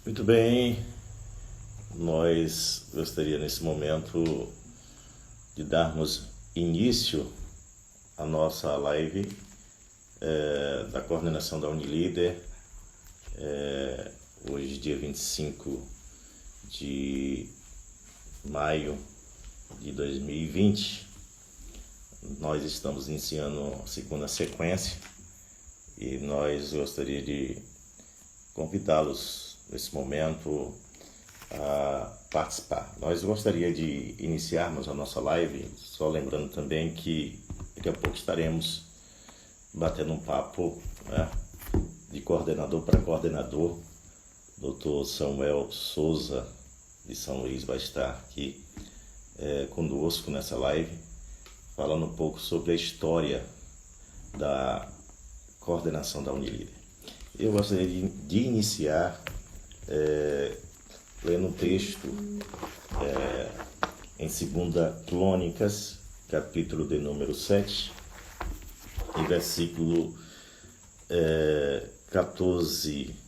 Muito bem, nós gostaria nesse momento de darmos início à nossa live da coordenação da Unilíder, hoje dia 25 de maio de 2020. Nós estamos iniciando a segunda sequência e nós gostaríamos de convidá-los nesse momento a participar. Nós gostaríamos de iniciarmos a nossa live, só lembrando também que daqui a pouco estaremos batendo um papo, né, de coordenador para coordenador. Dr. Samuel Souza, de São Luís, vai estar aqui conosco nessa live, falando um pouco sobre a história da coordenação da Unilíder. Eu gostaria de iniciar lendo um texto em 2 Crônicas, capítulo de número 7, em versículo 14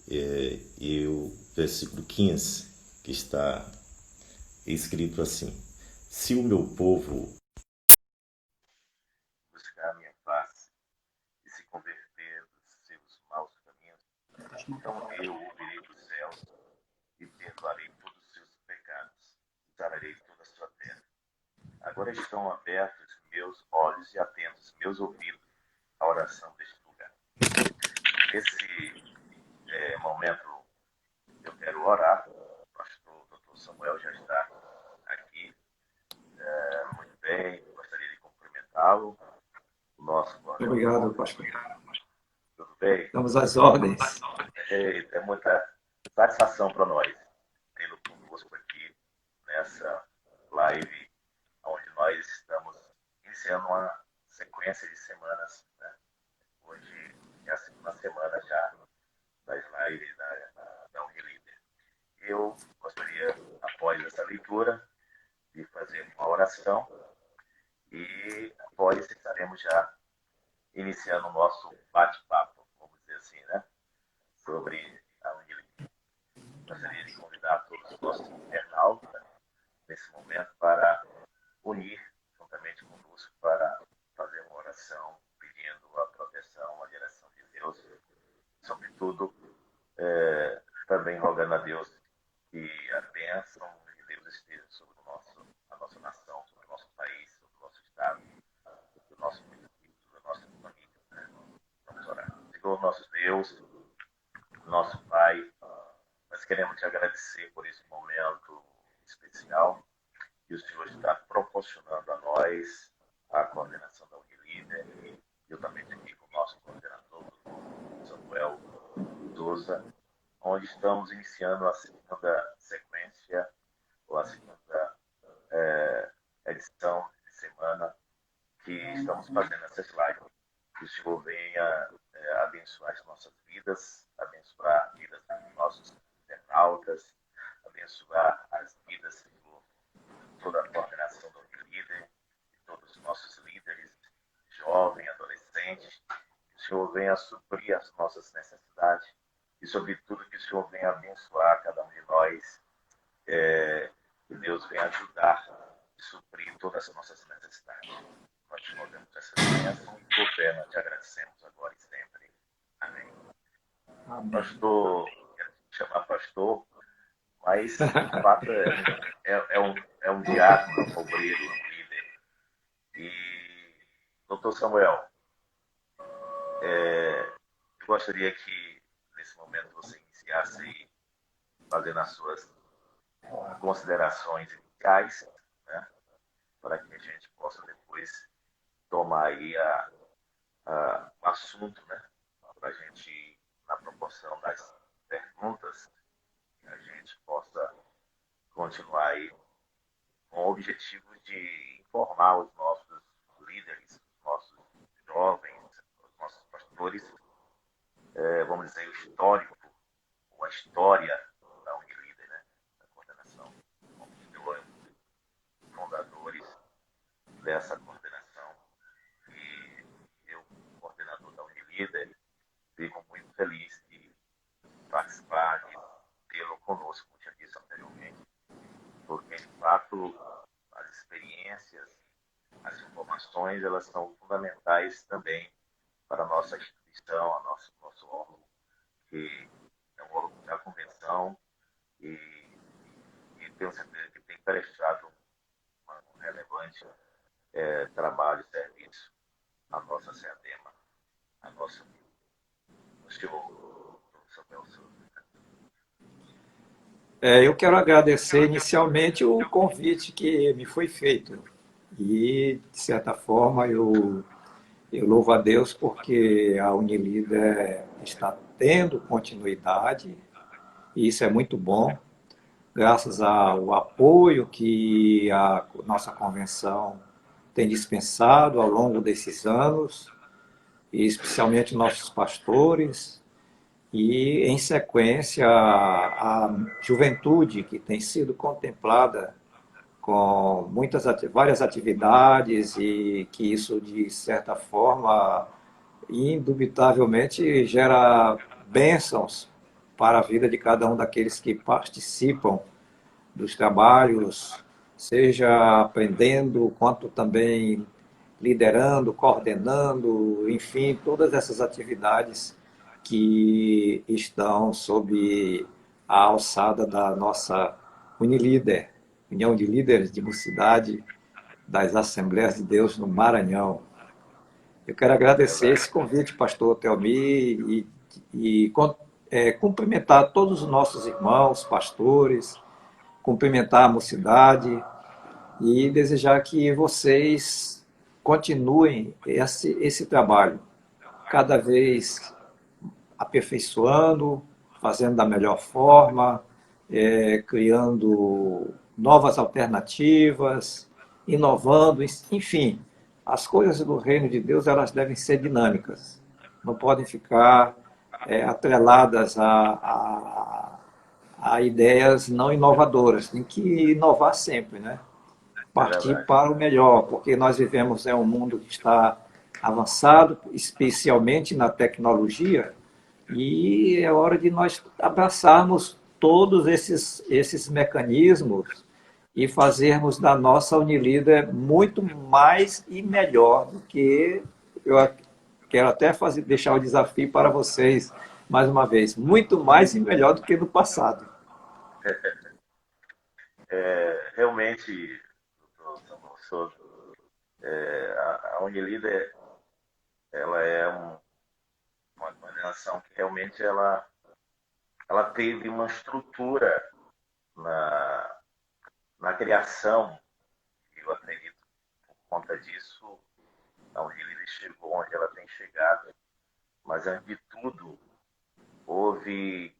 e o versículo 15, que está escrito assim: se o meu povo buscar a minha face e se converter dos seus maus caminhos, então eu ouvirei dos céus e perdoarei todos os seus pecados, sararei toda a sua terra. Agora estão abertos meus olhos e atentos meus ouvidos à oração deste lugar. Nesse momento eu quero orar. O pastor Dr. Samuel já está aqui. Muito bem, gostaria de cumprimentá-lo. O nosso Obrigado, coordenador. pastor. Tudo bem? Estamos às ordens. É muita satisfação para nós tê-lo conosco aqui nessa live, onde nós estamos iniciando uma sequência de semanas, né? Hoje é a segunda semana já das lives da Unilíder. Eu gostaria, após essa leitura, de fazer uma oração e após estaremos já iniciando o nosso bate-papo, vamos dizer assim, né? Sobre a Unilíder. Gostaria de convidar todos os nossos internautas nesse momento para unir juntamente conosco para fazer uma oração pedindo a proteção, a direção de Deus, sobretudo também rogando a Deus que a bênção de Deus esteja sobre a nossa nação, sobre o nosso país, sobre o nosso estado, sobre o nosso município, sobre a nossa família. Né? Vamos orar. Senhor, nosso Deus, nosso Pai, nós queremos te agradecer por esse momento especial que o Senhor está proporcionando a nós, a coordenação da Unilíder. Eu também tenho aqui com o nosso coordenador, Samuel Souza, onde estamos iniciando a segunda sequência, ou a segunda edição de semana que estamos fazendo essas lives. Que o Senhor venha abençoar as nossas vidas, abençoar a vida dos nossos internautas, abençoar as vidas, Senhor, de toda a coordenação do líder, de todos os nossos líderes, jovens, adolescentes. Que o Senhor venha suprir as nossas necessidades e, sobretudo, que o Senhor venha abençoar cada um de nós, que Deus venha ajudar e suprir todas as nossas necessidades. Nós te rogamos essa bênção e por fé nós te agradecemos agora e sempre. Amém. Amém. Pastor, quero te chamar pastor, mas de fato é um diácono, um obreiro, um líder. E, doutor Samuel, eu gostaria que nesse momento você iniciasse fazendo as suas considerações iniciais, né, para que a gente possa depois tomar aí o assunto, né, para a gente, na proporção das perguntas, que a gente possa continuar aí com o objetivo de informar os nossos líderes, os nossos jovens, os nossos pastores, vamos dizer, o histórico, ou a história da Unilíder, né, da coordenação. Como fundadores dessa coordenação. E eu, coordenador da Unilíder, fico muito feliz de participar conosco, como eu tinha dito anteriormente, porque, de fato, as experiências, as informações, elas são fundamentais também para a nossa instituição, nosso órgão, que é um órgão da convenção e, e tenho certeza que tem prestado um relevante trabalho e serviço à nossa SEADEMA, à nossa, o senhor, professor Nelson. Eu quero agradecer inicialmente o convite que me foi feito. E, de certa forma, eu louvo a Deus porque a Unilíder está tendo continuidade, e isso é muito bom, graças ao apoio que a nossa convenção tem dispensado ao longo desses anos, e especialmente nossos pastores, e, em sequência, a juventude que tem sido contemplada com várias atividades e que isso, de certa forma, indubitavelmente gera bênçãos para a vida de cada um daqueles que participam dos trabalhos, seja aprendendo, quanto também liderando, coordenando, enfim, todas essas atividades que estão sob a alçada da nossa Unilíder, União de Líderes de Mocidade das Assembleias de Deus no Maranhão. Eu quero agradecer esse convite, pastor Telmi, e cumprimentar todos os nossos irmãos, pastores, cumprimentar a mocidade e desejar que vocês continuem esse trabalho, cada vez aperfeiçoando, fazendo da melhor forma, criando novas alternativas, inovando, enfim, as coisas do reino de Deus elas devem ser dinâmicas, não podem ficar atreladas a ideias não inovadoras, tem que inovar sempre, né? É Partir verdade. para o melhor, porque nós vivemos em um mundo que está avançado, especialmente na tecnologia, e é hora de nós abraçarmos todos esses mecanismos e fazermos da nossa Unilíder muito mais e melhor do que eu quero até deixar o desafio para vocês mais uma vez, muito mais e melhor do que no passado. Realmente, doutor Samuel, a Unilíder, ela é uma organização que realmente ela teve uma estrutura na, na criação, e eu acredito por conta disso, a Unilíder chegou onde ela tem chegado, mas antes de tudo, houve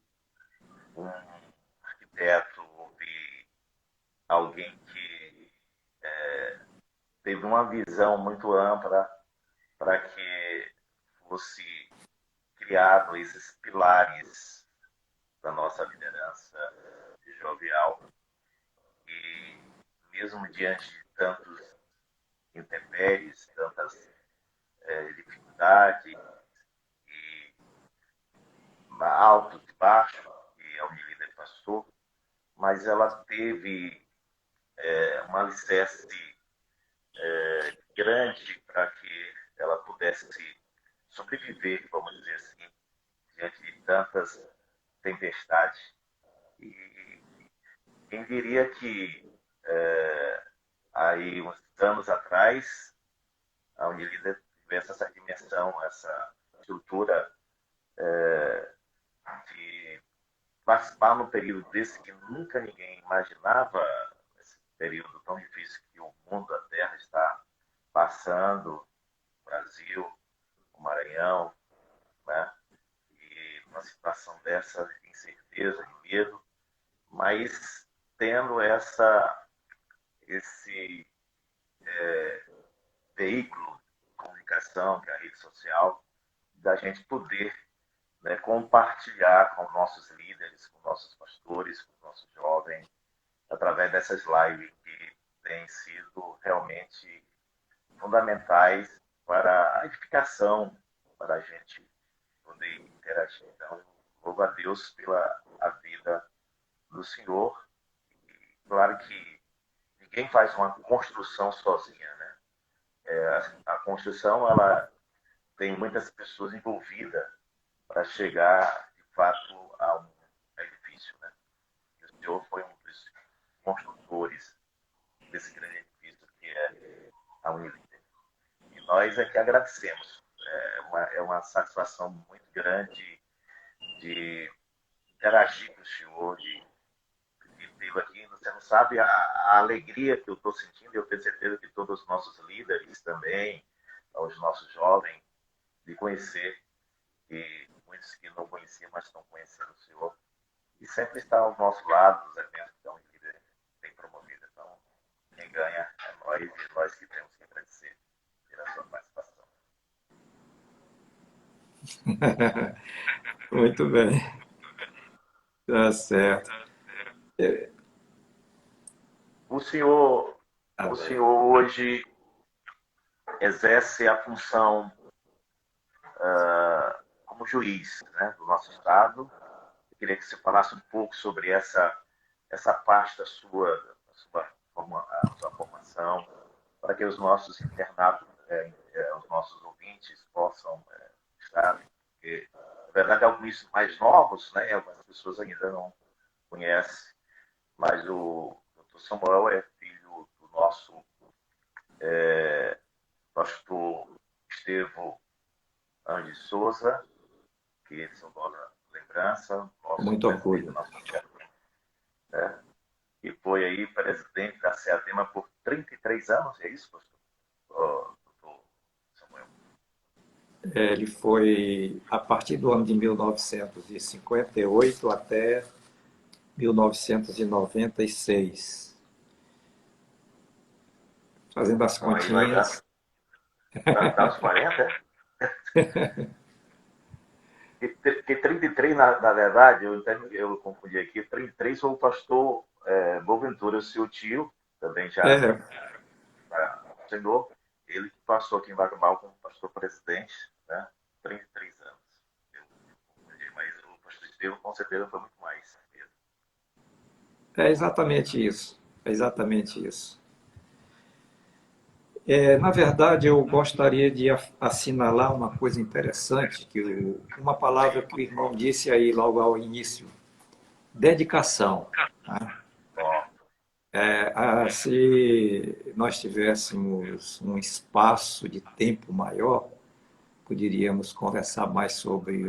um arquiteto, houve alguém que teve uma visão muito ampla para que fosse criado esses pilares da nossa liderança jovial e mesmo diante de tantos intempéries, tantas dificuldades e altos e baixos que a Unilíder passou, mas ela teve um alicerce grande para que ela pudesse sobreviver, vamos dizer assim, diante de tantas tempestades. E quem diria que aí uns anos atrás a Unilíder tivesse essa dimensão, essa estrutura de participar num período desse que nunca ninguém imaginava, esse período tão difícil que o mundo, a Terra está passando, o Brasil, o Maranhão, né? E uma situação dessa, de incerteza, de medo, mas tendo esse veículo de comunicação, que é a rede social, da gente poder, né, compartilhar com nossos líderes, com nossos pastores, com nossos jovens, através dessas lives que têm sido realmente fundamentais para a edificação, para a gente poder interagir. Então, louvo a Deus pela a vida do Senhor. E, claro que ninguém faz uma construção sozinha, né? A construção, ela tem muitas pessoas envolvidas para chegar, de fato, a um edifício, né? E o Senhor foi um dos construtores desse grande edifício que é a Unilíder. E nós é que agradecemos. É uma satisfação muito grande de interagir com o Senhor, de tê-lo aqui. Você não sabe a alegria que eu estou sentindo, e eu tenho certeza que todos os nossos líderes também, os nossos jovens, de conhecer, e muitos que não conheciam, mas estão conhecendo o Senhor. E sempre está ao nosso lado, os eventos que a Unilíder tem promovido. Então, quem ganha é nós, e nós que temos que agradecer pela sua participação. Muito bem, tá certo. O senhor, Tá o bem. senhor hoje exerce a função como juiz, né, do nosso Estado. Eu queria que você falasse um pouco sobre essa parte da sua formação, para que os nossos internados, os nossos ouvintes possam estar. Porque, na verdade, alguns mais novos, né, algumas pessoas ainda não conhecem, mas o Dr. Samuel é filho do nosso pastor Estevão Andes de Souza, que saudosa lembrança, Com nosso muito presidente, orgulho. nosso chefe, né? E foi aí presidente da CEADEMA por 33 anos, é isso, pastor? Doutor Samuel? Ele foi a partir do ano de 1958 até 1996. Fazendo as Então aí vai continhas. dar uns 40, Porque 33, na verdade, eu confundi aqui, 33 foi o pastor Boaventura, seu tio, também já É, senhor, ele que passou aqui em Bacabal como pastor presidente, né? 33 anos. Eu confundi, mas o pastor Estevão com certeza foi muito mais mesmo. é exatamente isso. É exatamente isso. Na verdade, eu gostaria de assinalar uma coisa interessante, uma palavra que o irmão disse aí logo ao início, dedicação. Tá? Bom, Se nós tivéssemos um espaço de tempo maior, poderíamos conversar mais sobre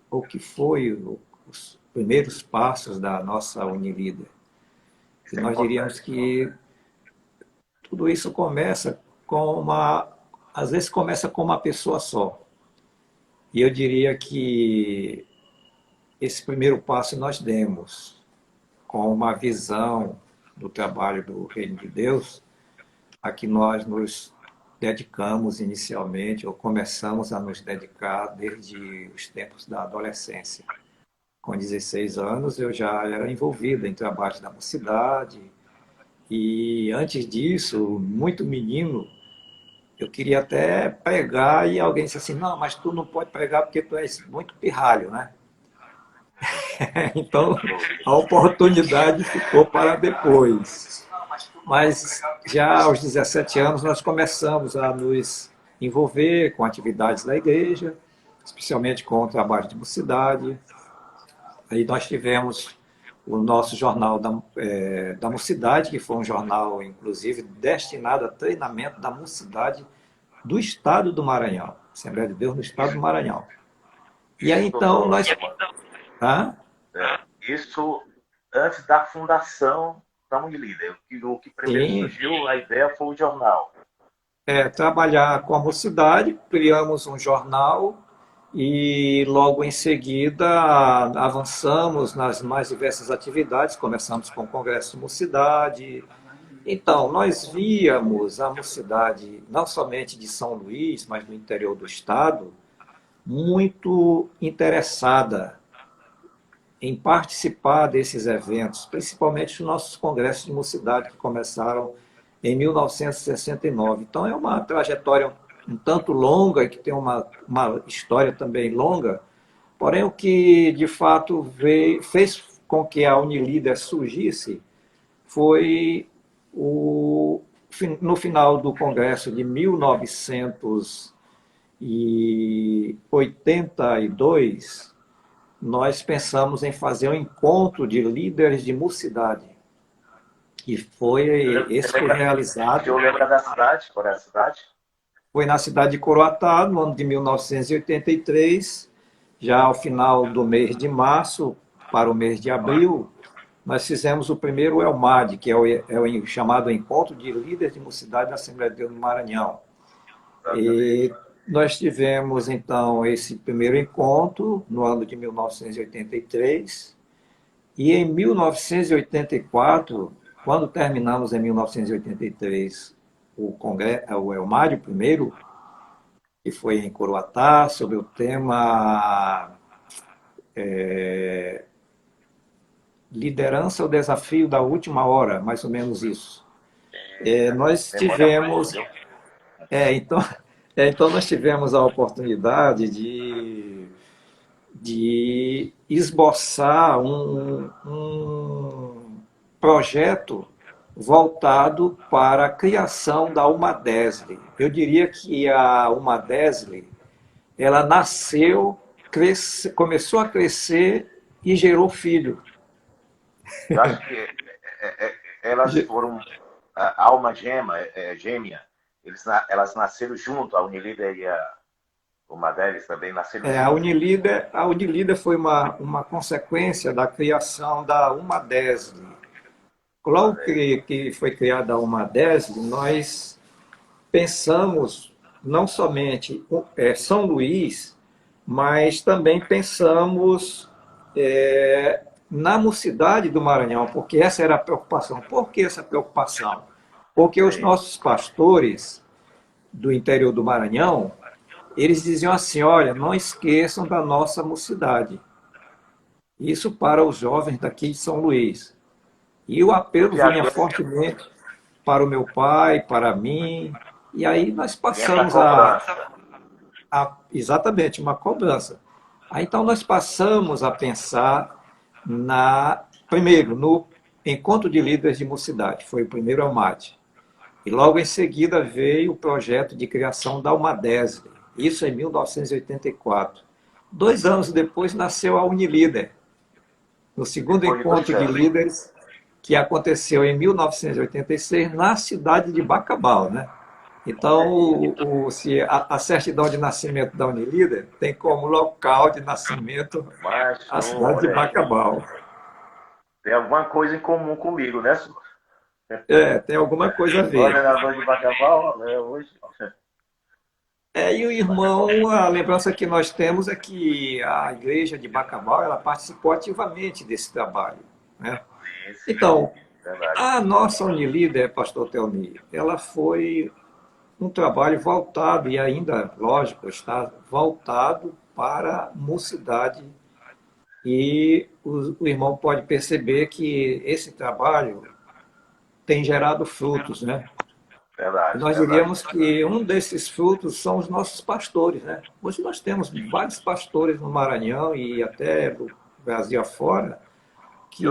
o que foi os primeiros passos da nossa Unilíder. E isso é nós diríamos importante. que tudo isso começa às vezes começa com uma pessoa só. E eu diria que esse primeiro passo nós demos com uma visão do trabalho do Reino de Deus, a que nós nos dedicamos inicialmente, ou começamos a nos dedicar desde os tempos da adolescência. Com 16 anos eu já era envolvido em trabalhos da mocidade, e antes disso, muito menino, eu queria até pregar e alguém disse assim, não, mas tu não pode pregar porque tu és muito pirralho, né? Então, a oportunidade ficou para depois. Mas já aos 17 anos nós começamos a nos envolver com atividades da igreja, especialmente com o trabalho de mocidade. Aí nós tivemos o nosso jornal da mocidade, que foi um jornal, inclusive, destinado a treinamento da mocidade do estado do Maranhão, Assembleia de Deus no estado do Maranhão. E aí Isso, então doutor nós... Samuel. Hã? Isso antes da fundação da Unilíder. O que primeiro Sim, surgiu, a ideia foi o jornal. trabalhar com a mocidade, criamos um jornal e logo em seguida avançamos nas mais diversas atividades, começamos com o Congresso de Mocidade. Então, nós víamos a mocidade, não somente de São Luís, mas do interior do estado, muito interessada em participar desses eventos, principalmente os nossos congressos de mocidade que começaram em 1969. Então é uma trajetória um tanto longa e que tem uma história também longa, porém o que de fato com que a Unilíder surgisse foi no final do Congresso de 1982, nós pensamos em fazer um encontro de líderes de mocidade. E esse foi realizado. Eu lembro da cidade, qual é a cidade? Foi na cidade de Coroatá, no ano de 1983, já ao final do mês de março para o mês de abril, nós fizemos o primeiro ELMAD, que é o chamado Encontro de Líderes de Mocidade da Assembleia de Deus no Maranhão. E nós tivemos, então, esse primeiro encontro no ano de 1983, e em 1984, quando terminamos em 1983 o ELMAD primeiro, que foi em Coroatá, sobre o tema liderança ou desafio da última hora, mais ou menos isso. Nós tivemos... então, então nós tivemos a oportunidade de esboçar um projeto voltado para a criação da UMADESL. Eu diria que a UMADESL, ela nasceu, começou a crescer e gerou filho. Eu acho que elas foram alma gêmea. Elas nasceram junto, a Unilíder e a UMADESL também nasceram junto. A Unilíder foi uma consequência da criação da UMADESL. Logo que foi criada a UMADESL, nós pensamos não somente São Luís, mas também pensamos na mocidade do Maranhão, porque essa era a preocupação. Por que essa preocupação? Porque os nossos pastores do interior do Maranhão, eles diziam assim, olha, não esqueçam da nossa mocidade. Isso para os jovens daqui de São Luís. E o apelo vinha fortemente para o meu pai, para mim, e aí nós passamos exatamente, uma cobrança. Aí, então nós passamos a pensar primeiro, no Encontro de Líderes de Mocidade, foi o primeiro ELMAD. E logo em seguida veio o projeto de criação da UMADESL, isso em 1984. 2 anos depois nasceu a Unilíder, no segundo encontro de líderes, que aconteceu em 1986 na cidade de Bacabal, né? Então, a certidão de nascimento da Unilíder tem como local de nascimento a cidade de Bacabal. Tem alguma coisa em comum comigo, né, senhor? Tem alguma coisa a ver. Coordenador de Bacabal, hoje. E o irmão, a lembrança que nós temos é que a igreja de Bacabal, ela participou ativamente desse trabalho, né? Sim, então, verdade. A nossa Unilíder, pastor Telmi, ela foi um trabalho voltado, e ainda, lógico, está voltado para a mocidade. E o irmão pode perceber que esse trabalho tem gerado frutos, né? Verdade, nós diríamos que um desses frutos são os nossos pastores, né? Hoje nós temos vários pastores no Maranhão e até no Brasil afora que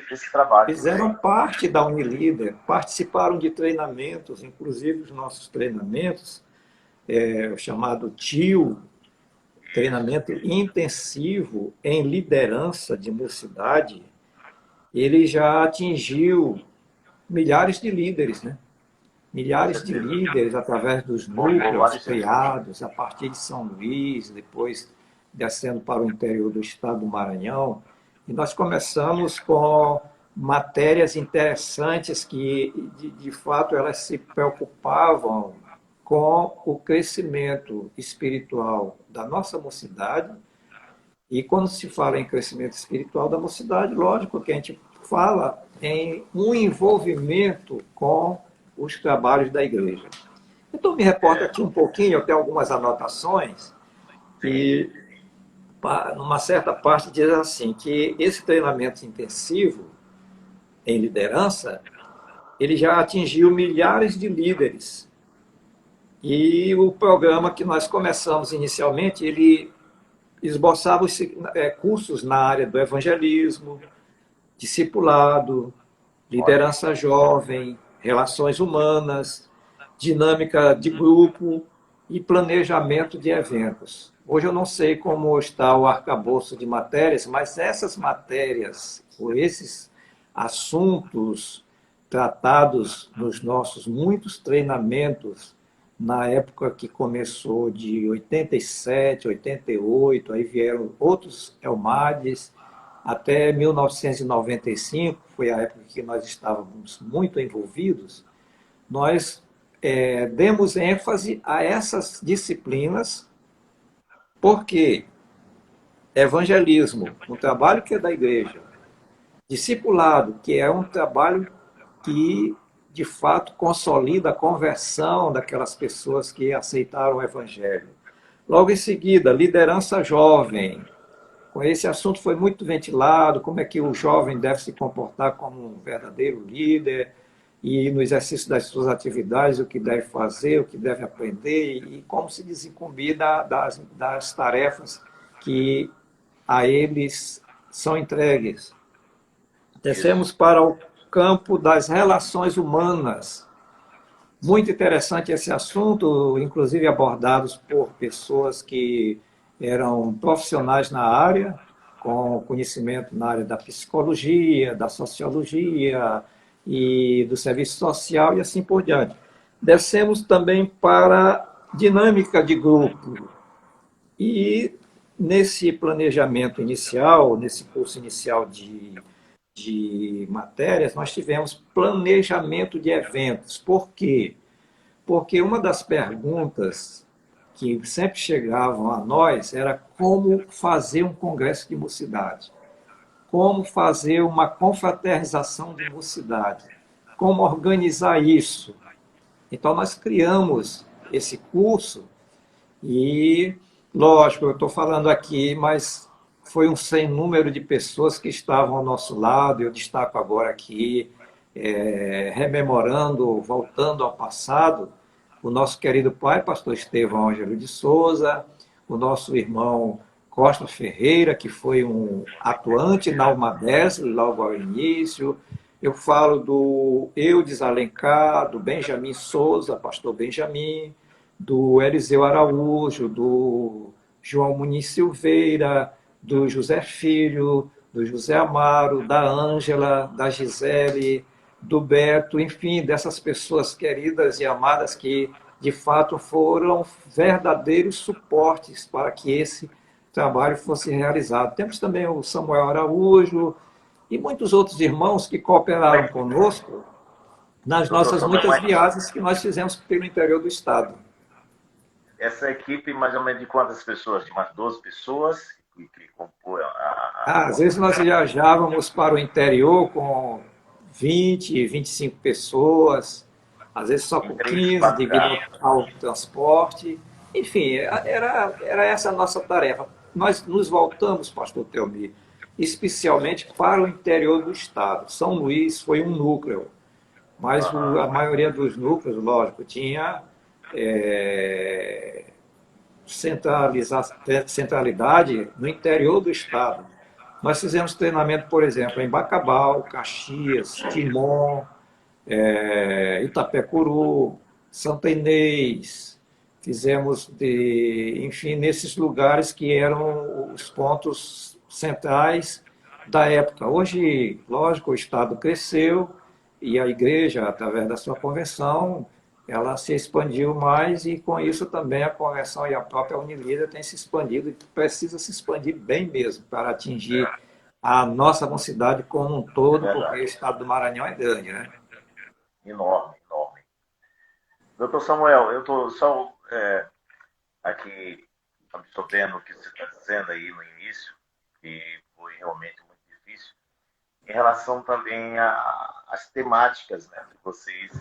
desse trabalho, fizeram parte da Unilíder, participaram de treinamentos, inclusive os nossos treinamentos, o chamado TIO, treinamento intensivo em liderança de mocidade, ele já atingiu milhares de líderes, né? Milhares de líderes através dos núcleos criados a partir de São Luís, depois descendo para o interior do estado do Maranhão. E nós começamos com matérias interessantes que, de fato, elas se preocupavam com o crescimento espiritual da nossa mocidade. E quando se fala em crescimento espiritual da mocidade, lógico que a gente fala em um envolvimento com os trabalhos da igreja. Então, me reporto aqui um pouquinho, eu tenho algumas anotações, e numa certa parte diz assim, que esse treinamento intensivo em liderança, ele já atingiu milhares de líderes. E o programa que nós começamos inicialmente, ele esboçava cursos na área do evangelismo, discipulado, Ótimo. liderança jovem, relações humanas, dinâmica de grupo e planejamento de eventos. Hoje eu não sei como está o arcabouço de matérias, mas essas matérias, ou esses assuntos tratados nos nossos muitos treinamentos, na época que começou de 87, 88, aí vieram outros Elmades, até 1995, foi a época que nós estávamos muito envolvidos, nós demos ênfase a essas disciplinas, porque evangelismo, um trabalho que é da igreja, discipulado, que é um trabalho que de fato consolida a conversão daquelas pessoas que aceitaram o evangelho. Logo em seguida, liderança jovem. Com esse assunto foi muito ventilado, como é que o jovem deve se comportar como um verdadeiro líder, e no exercício das suas atividades, o que deve fazer, o que deve aprender, e como se desincumbir das tarefas que a eles são entregues. Isso. Descemos para o campo das relações humanas. Muito interessante esse assunto, inclusive abordados por pessoas que eram profissionais na área, com conhecimento na área da psicologia, da sociologia e do serviço social e assim por diante. Descemos também para dinâmica de grupo. E nesse planejamento inicial, nesse curso inicial de matérias, nós tivemos planejamento de eventos. Por quê? Porque uma das perguntas que sempre chegavam a nós era como fazer um congresso de mocidade, como fazer uma confraternização de mocidade, como organizar isso. Então, nós criamos esse curso e, lógico, eu estou falando aqui, mas foi um sem número de pessoas que estavam ao nosso lado. Eu destaco agora aqui, rememorando, voltando ao passado, o nosso querido pai, pastor Estevão Ângelo de Souza, o nosso irmão Costa Ferreira, que foi um atuante na UMADES, logo ao início. Eu falo do Eudes Alencar, do Benjamin Souza, pastor Benjamin, do Eliseu Araújo, do João Muniz Silveira, do José Filho, do José Amaro, da Ângela, da Gisele, do Beto, enfim, dessas pessoas queridas e amadas que, de fato, foram verdadeiros suportes para que esse trabalho fosse realizado. Temos também o Samuel Araújo e muitos outros irmãos que cooperaram Mas, conosco nas doutor nossas Samuel, muitas mas viagens que nós fizemos pelo interior do estado. essa equipe, mais ou menos de quantas pessoas? De umas 12 pessoas que compõem Às vezes nós viajávamos para o interior com 20, 25 pessoas, às vezes só em com 3, 15, 4 devido carros. ao transporte. Enfim, era essa a nossa tarefa. Nós nos voltamos, pastor Teomir, especialmente para o interior do estado. São Luís foi um núcleo, mas Aham. a maioria dos núcleos, lógico, tinha é, centralidade no interior do estado. Nós fizemos treinamento, por exemplo, em Bacabal, Caxias, Timon, Itapecuru, Santa Inês. Fizemos, enfim, nesses lugares que eram os pontos centrais da época. Hoje, lógico, o Estado cresceu e a igreja, através da sua convenção, ela se expandiu mais e com isso também a convenção e a própria Unilíder tem se expandido e precisa se expandir bem mesmo para atingir a nossa mocidade como um É todo, porque o verdade. estado do Maranhão é grande, né? Enorme, enorme. Doutor Samuel, eu estou só aqui absorvendo o que você está dizendo aí no início, que foi realmente muito difícil, em relação também às temáticas, né, que vocês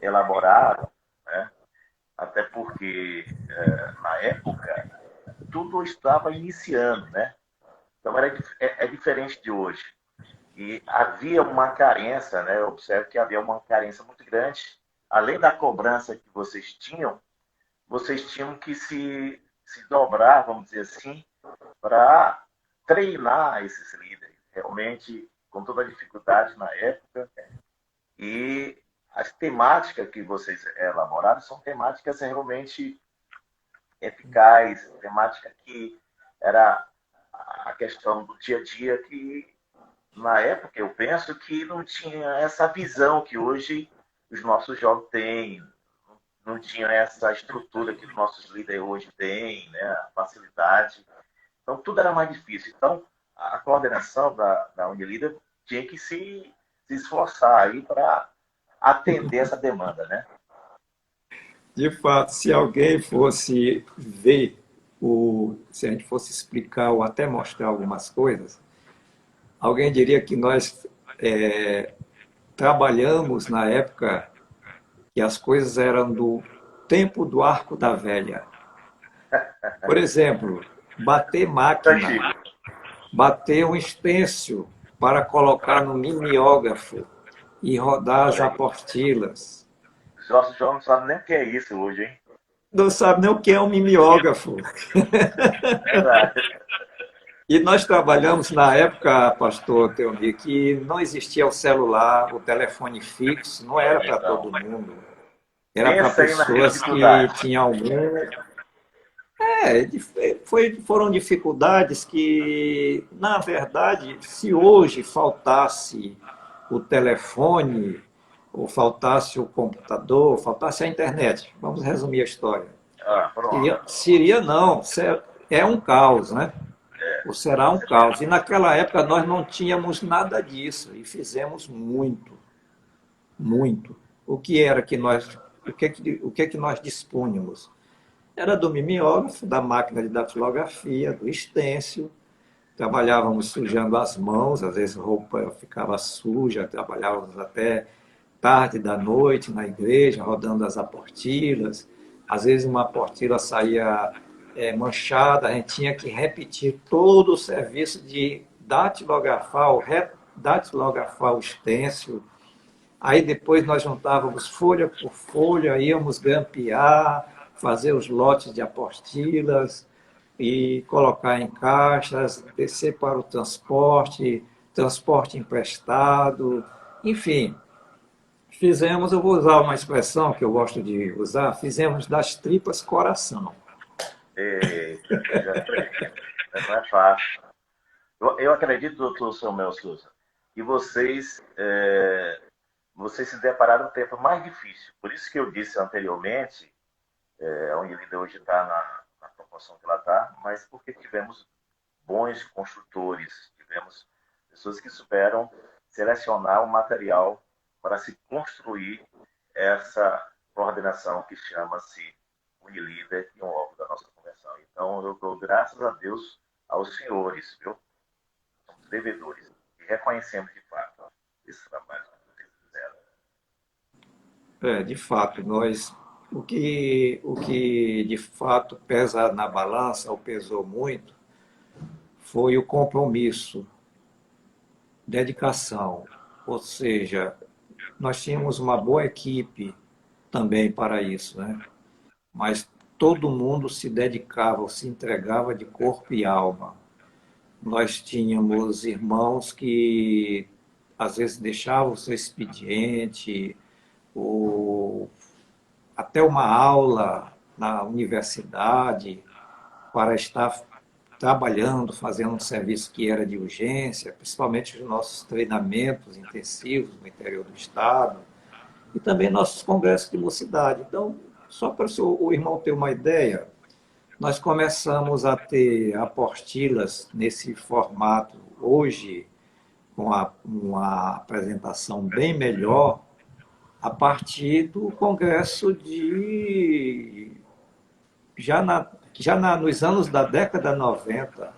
elaboraram, né? Até porque, na época, tudo estava iniciando, né? Então é diferente de hoje. E havia uma carência, né? Eu observo que havia uma carência muito grande. Além da cobrança que vocês tinham que se dobrar, vamos dizer assim, para treinar esses líderes, realmente com toda a dificuldade na época. E as temáticas que vocês elaboraram são temáticas realmente eficazes, temática que era a questão do dia a dia que, na época, eu penso que não tinha essa visão que hoje os nossos jovens têm, não tinha essa estrutura que os nossos líderes hoje têm, né? A facilidade. Então, tudo era mais difícil. Então, a coordenação da Unilíder tinha que se esforçar aí para atender essa demanda, né? De fato, se alguém fosse ver, se a gente fosse explicar ou até mostrar algumas coisas, alguém diria que nós trabalhamos na época que as coisas eram do tempo do arco da velha. Por exemplo, bater Muito máquina, antigo. bater um estêncil para colocar no mimeógrafo e rodar as Olha aí. apostilas. Os nossos jovens não sabem nem o que é isso hoje, hein? Não sabe nem o que é um mimeógrafo. Verdade. E nós trabalhamos na época, pastor Teomir, que não existia o celular, o telefone fixo, não era para Então, todo mundo. Era para pensa aí na pessoas que dificuldade. tinham algum. Foram dificuldades que, na verdade, se hoje faltasse o telefone, ou faltasse o computador, ou faltasse a internet, vamos resumir a história. Ah, pronto. Seria não, é um caos, né? Ou será um caos. E naquela época nós não tínhamos nada disso e fizemos muito, muito. O que era que nós, o que é que nós dispunhamos? Era do mimeógrafo, da máquina de datilografia, do estêncil. Trabalhávamos sujando as mãos, às vezes a roupa ficava suja, trabalhávamos até tarde da noite na igreja, rodando as aportilas. Às vezes uma aportila saía manchada, a gente tinha que repetir todo o serviço de datilografar, datilografar o estêncil. Aí depois nós juntávamos folha por folha, íamos grampear, fazer os lotes de apostilas e colocar em caixas, descer para o transporte, transporte emprestado, enfim. Fizemos, eu vou usar uma expressão que eu gosto de usar, fizemos das tripas coração. Eita, já imagino. Não é fácil. Eu acredito, doutor Samuel Souza, que vocês se depararam com o tempo mais difícil. Por isso que eu disse anteriormente, a Unilida hoje está na proporção que ela está, mas porque tivemos bons construtores, tivemos pessoas que souberam selecionar o material para se construir essa coordenação que chama-se Unilíder e um órgão da nossa convenção. Então, eu dou graças a Deus aos senhores, viu? Somos devedores e reconhecemos de fato esse trabalho que vocês fizeram. De fato, o que de fato pesa na balança, ou pesou muito, foi o compromisso, dedicação. Ou seja, nós tínhamos uma boa equipe também para isso, né? Mas todo mundo se dedicava, se entregava de corpo e alma. Nós tínhamos irmãos que às vezes deixavam o seu expediente, ou até uma aula na universidade para estar trabalhando, fazendo um serviço que era de urgência, principalmente os nossos treinamentos intensivos no interior do estado e também nossos congressos de mocidade. Então, só para o irmão ter uma ideia, nós começamos a ter apostilas nesse formato hoje, com uma apresentação bem melhor, a partir do congresso de nos anos da década 90,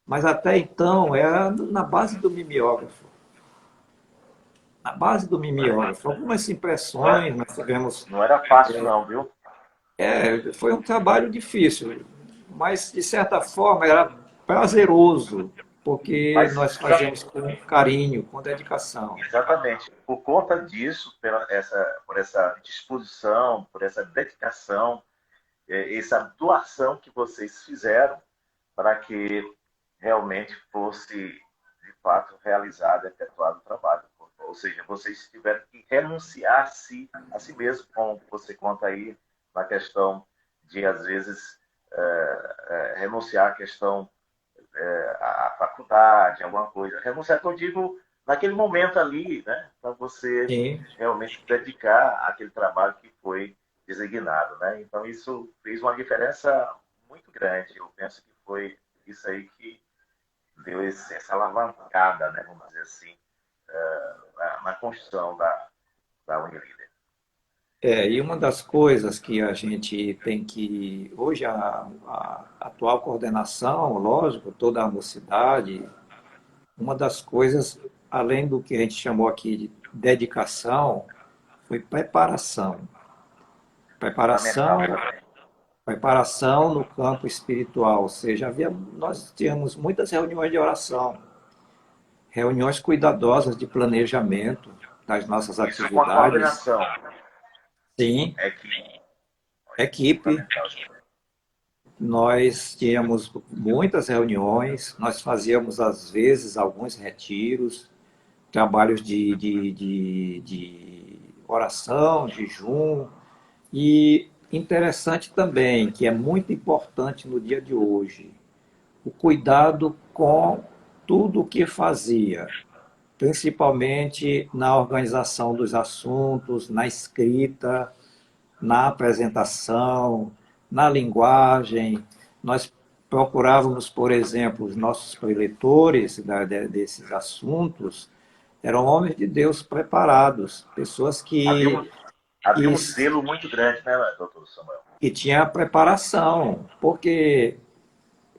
mas até então era na base do mimeógrafo. Na base do mimeógrafo. Algumas Não, impressões nós tivemos. não era fácil não, viu? Foi um trabalho difícil, mas de certa forma era prazeroso, porque Mas nós fazíamos com carinho, com dedicação. exatamente. Por conta disso, por essa disposição, por essa dedicação, essa doação que vocês fizeram, para que realmente fosse, de fato, realizado, efetuado o trabalho. Ou seja, vocês tiveram que renunciar a si mesmo, como você conta aí na questão de, às vezes, renunciar à questão, à faculdade, alguma coisa. Renunciar, que eu digo, naquele momento ali, né, para você Sim. realmente dedicar àquele trabalho que foi designado, né? Então, isso fez uma diferença muito grande. Eu penso que foi isso aí que deu essa alavancada, né, vamos dizer assim, na construção da Unilíder. E uma das coisas que a gente tem que. Hoje, a atual coordenação, lógico, toda a mocidade, uma das coisas, além do que a gente chamou aqui de dedicação, foi preparação. Fundamental Preparação, também. preparação no campo espiritual, ou seja, nós tínhamos muitas reuniões de oração, reuniões cuidadosas de planejamento das nossas Isso com a atividades. coordenação Sim, é que equipe. fundamental. Nós tínhamos muitas reuniões, nós fazíamos às vezes alguns retiros, trabalhos de oração, jejum, e interessante também, que é muito importante no dia de hoje, o cuidado com tudo o que fazia, principalmente na organização dos assuntos, na escrita, na apresentação, na linguagem. Nós procurávamos, por exemplo, os nossos preletores desses assuntos eram homens de Deus preparados, pessoas Havia que, um, havia que, um zelo muito grande, né, doutor Samuel? que tinham preparação, porque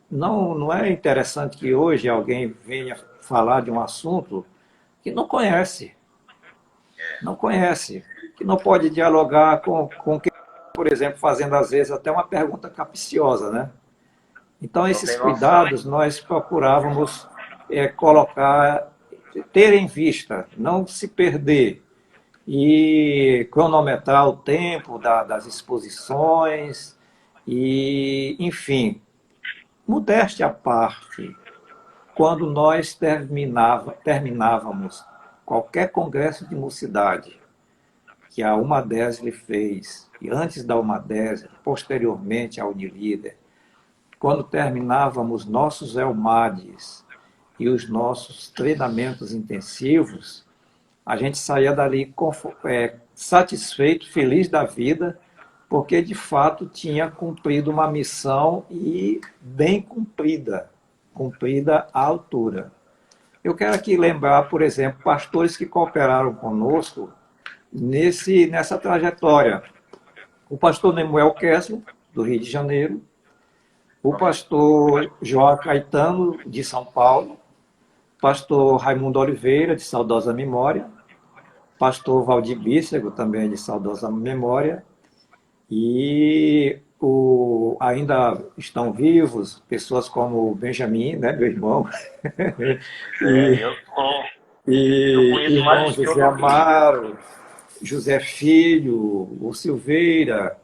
não é interessante que hoje alguém venha falar de um assunto que não conhece, não conhece, que não pode dialogar com quem, por exemplo, fazendo às vezes até uma pergunta capciosa, né? Então, Não esses tem noção. cuidados nós procurávamos colocar, ter em vista, não se perder e cronometrar o tempo das exposições e, enfim, modéstia à parte, quando nós terminávamos qualquer congresso de mocidade que a Umadesle fez, e antes da Umadesle, posteriormente a Unilíder, quando terminávamos nossos ELMADs e os nossos treinamentos intensivos, a gente saía dali satisfeito, feliz da vida, porque de fato tinha cumprido uma missão e bem cumprida, cumprida à altura. Eu quero aqui lembrar, por exemplo, pastores que cooperaram conosco nessa trajetória. O pastor Nemuel Kessler, do Rio de Janeiro, o pastor João Caetano, de São Paulo, pastor Raimundo Oliveira, de saudosa memória, pastor Valdir Bícego, também de saudosa memória, e ainda estão vivos pessoas como o Benjamin, né, meu irmão, e, Eu e conheço irmão vários José teologias. Amaro, José Filho, o Silveira,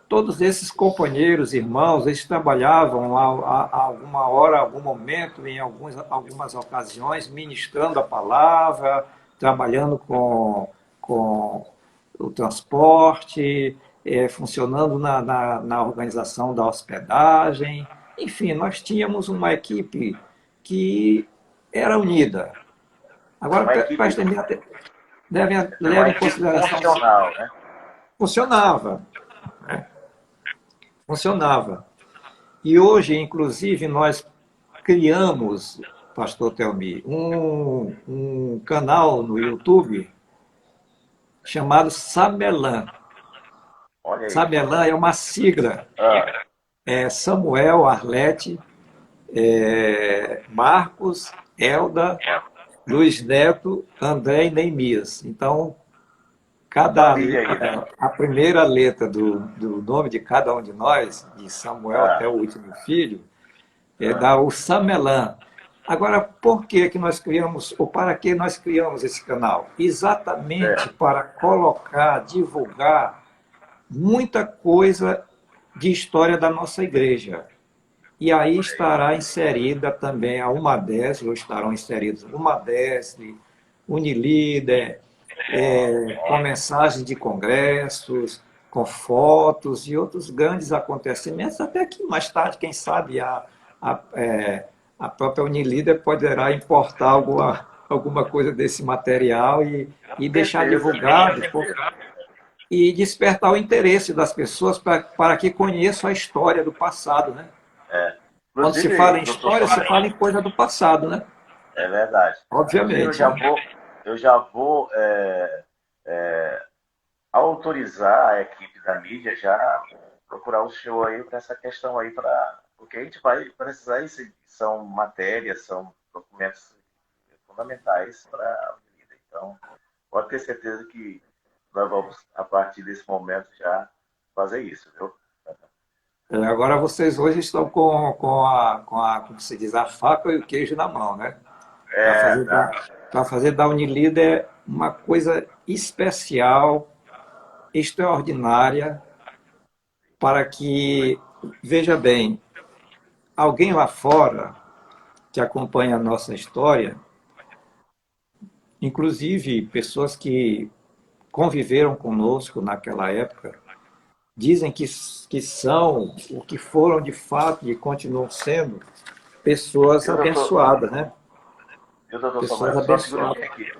todos esses companheiros, irmãos, eles trabalhavam a alguma hora, algum momento, em algumas ocasiões, ministrando a palavra, trabalhando com o transporte, funcionando na organização da hospedagem. Enfim, nós tínhamos uma equipe que era unida. Agora, Uma equipe, uma levem em equipe consideração, funcional, né? funcionava, funcionava. E hoje, inclusive, nós criamos, pastor Telmi, um canal no YouTube chamado Samelan. Olha aí. Samelan é uma sigla. Ah, É Samuel, Arlete, Marcos, Elda, Luiz Neto, André e Neemias. Então, uma família aí, né? a primeira letra do nome de cada um de nós, de Samuel até Ah, o último filho, da o Samelan. Agora, por que nós criamos, ou para que nós criamos esse canal? Exatamente certo. para colocar, divulgar muita coisa de história da nossa igreja. E aí Por aí. estará inserida também a Umadesp, ou estarão inseridos Umadesp, Unilíder, com mensagens de congressos, com fotos e outros grandes acontecimentos, até que mais tarde, quem sabe, a própria Unilíder poderá importar alguma coisa desse material e deixar Certeza, com divulgado certeza. e despertar o interesse das pessoas para que conheçam a história do passado, né? É. Quando se fala Inclusive, em doutor história, se fala Samuel, em coisa do passado, né? é verdade. Inclusive, Obviamente, né? eu já vou autorizar a equipe da mídia já procurar o senhor aí para essa questão aí, porque a gente vai precisar, isso são matérias, são documentos fundamentais para a vida. Então, pode ter certeza que nós vamos, a partir desse momento, já fazer isso, viu? Agora vocês hoje estão como se diz, a faca e o queijo na mão, né? Para É, fazer, tá? para fazer da Unilíder uma coisa especial, extraordinária, para que, veja bem, alguém lá fora que acompanha a nossa história, inclusive pessoas que conviveram conosco naquela época, dizem que são, o que foram de fato e continuam sendo, pessoas Viu, doutor, abençoadas, né? viu, doutor Pessoas Samuel? Só um segundinho abençoadas. aqui.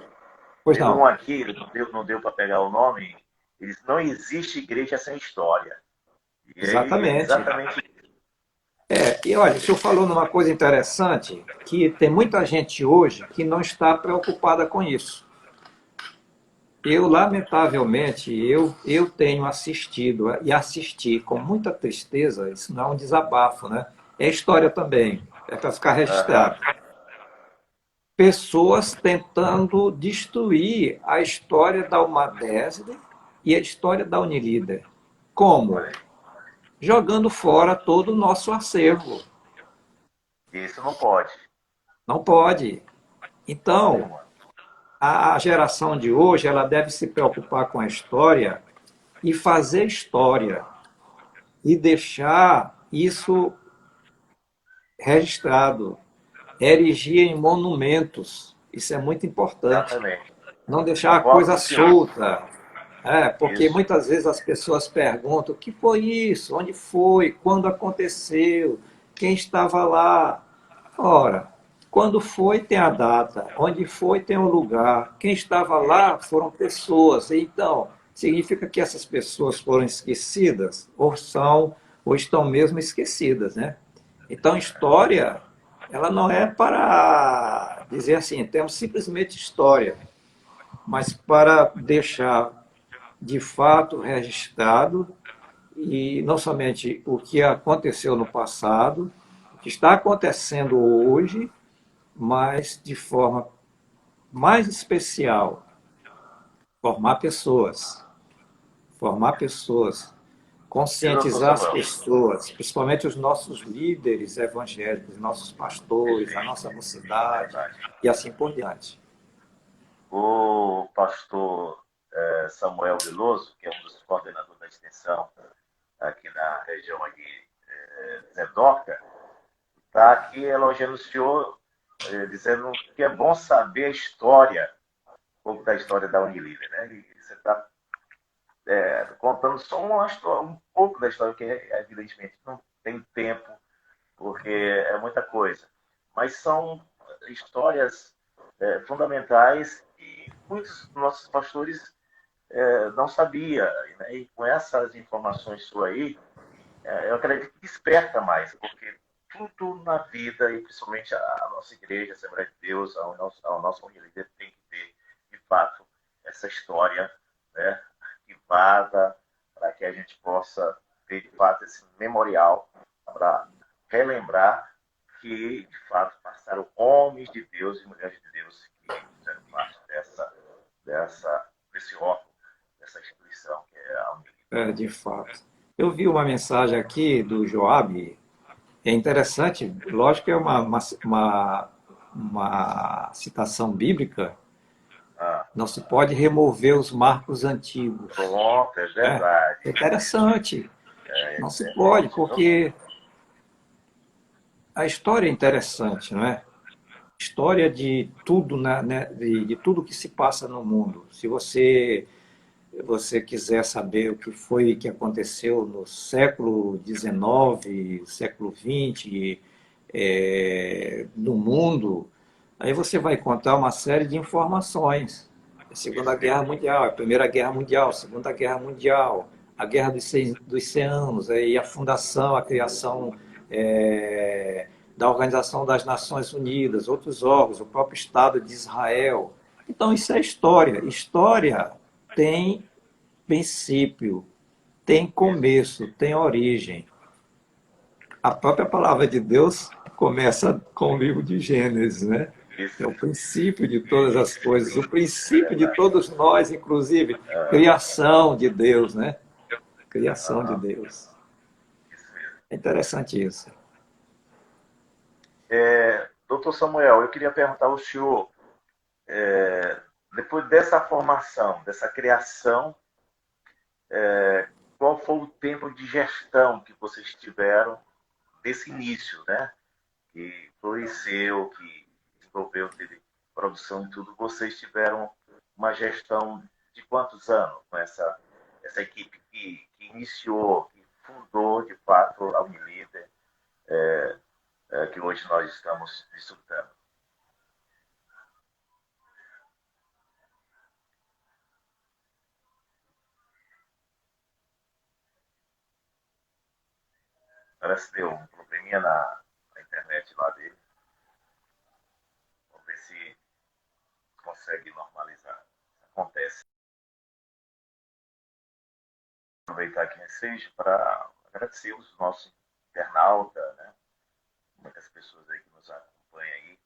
Pois Tem um não. aqui, não deu para pegar o nome. Eles, não existe igreja sem história. E aí é Exatamente. exatamente E olha, o senhor falou numa coisa interessante, que tem muita gente hoje que não está preocupada com isso. Eu, lamentavelmente, eu tenho assistido e assisti com muita tristeza, isso não é um desabafo, né? É história também, é para ficar aham, registrado. Pessoas tentando destruir a história da Umadesb e a história da Unilíder. Como? olha aí. Jogando fora todo o nosso acervo. Isso não pode, de Não pode. forma Então, nenhuma. a geração de hoje ela deve se preocupar com a história e fazer história e deixar isso registrado, erigir em monumentos. Isso é muito importante. Exatamente. Não deixar a Concordo com coisa o senhor. solta. Porque Isso. muitas vezes as pessoas perguntam: o que foi isso? Onde foi? Quando aconteceu? Quem estava lá? Ora, quando foi tem a data, onde foi tem o lugar, quem estava lá foram pessoas. Então, significa que essas pessoas foram esquecidas ou estão mesmo esquecidas, né? Então, história, ela não é para dizer assim, temos simplesmente história, mas para deixar de fato registrado e não somente o que aconteceu no passado, o que está acontecendo hoje, mas de forma mais especial, formar pessoas, formar pessoas, Viu, doutor conscientizar as Samuel? pessoas, principalmente os nossos líderes evangélicos, nossos pastores, a Perfeito. nossa mocidade Verdade. e assim por diante. O pastor Samuel Veloso, que é um dos coordenadores da extensão aqui na região aqui, Zedoca, está aqui elogiando o senhor, dizendo que é bom saber a história, um pouco da história da Unilíder, né? E você está contando só um pouco da história, que evidentemente não tem tempo, porque é muita coisa. Mas são histórias fundamentais e muitos dos nossos pastores não sabiam. Né? E com essas informações suas aí, eu acredito que desperta mais, porque tudo na vida, e principalmente a nossa igreja, a Assembleia de Deus, a nossa família, tem que ter, de fato, essa história, né, arquivada, para que a gente possa ter, de fato, esse memorial para relembrar que, de fato, passaram homens de Deus e mulheres de Deus que fizeram parte desse órgão, dessa instituição que é a Unilívia. De fato. Eu vi uma mensagem aqui do Joab, é interessante, lógico que é uma citação bíblica, Ah, não se pode remover os marcos antigos. pronto, é Né? verdade. É interessante, É não se pode, excelente. porque a história é interessante, não é? História de tudo, né, de tudo que se passa no mundo. Se você quiser saber o que foi que aconteceu no século XIX, século XX, no mundo, aí você vai encontrar uma série de informações. A Segunda Isso mesmo. Guerra Mundial, a Primeira Guerra Mundial, a Segunda Guerra Mundial, a Guerra dos 100 Anos, aí a fundação, a criação da Organização das Nações Unidas, outros órgãos, o próprio Estado de Israel. Então, isso é história. História tem princípio, tem Isso, começo, tem origem. A própria palavra de Deus começa com o livro de Gênesis, né? isso, É o princípio de todas isso, as coisas, o é princípio de verdade. todos nós, inclusive, Aham, criação de Deus, né? Criação de aham, Deus. isso mesmo. É interessante isso. Doutor Samuel, eu queria perguntar ao senhor, depois dessa formação, dessa criação, qual foi o tempo de gestão que vocês tiveram desse início, né? Que floresceu, que desenvolveu, teve produção e tudo. Vocês tiveram uma gestão de quantos anos com essa equipe que iniciou, que fundou, de fato, a Unilíder, que hoje nós estamos desfrutando? Parece que deu um probleminha na internet lá dele. Vamos ver se consegue normalizar. Acontece. Aproveitar aqui o ensejo para agradecer os nossos internautas, né? Muitas pessoas aí que nos acompanham aí,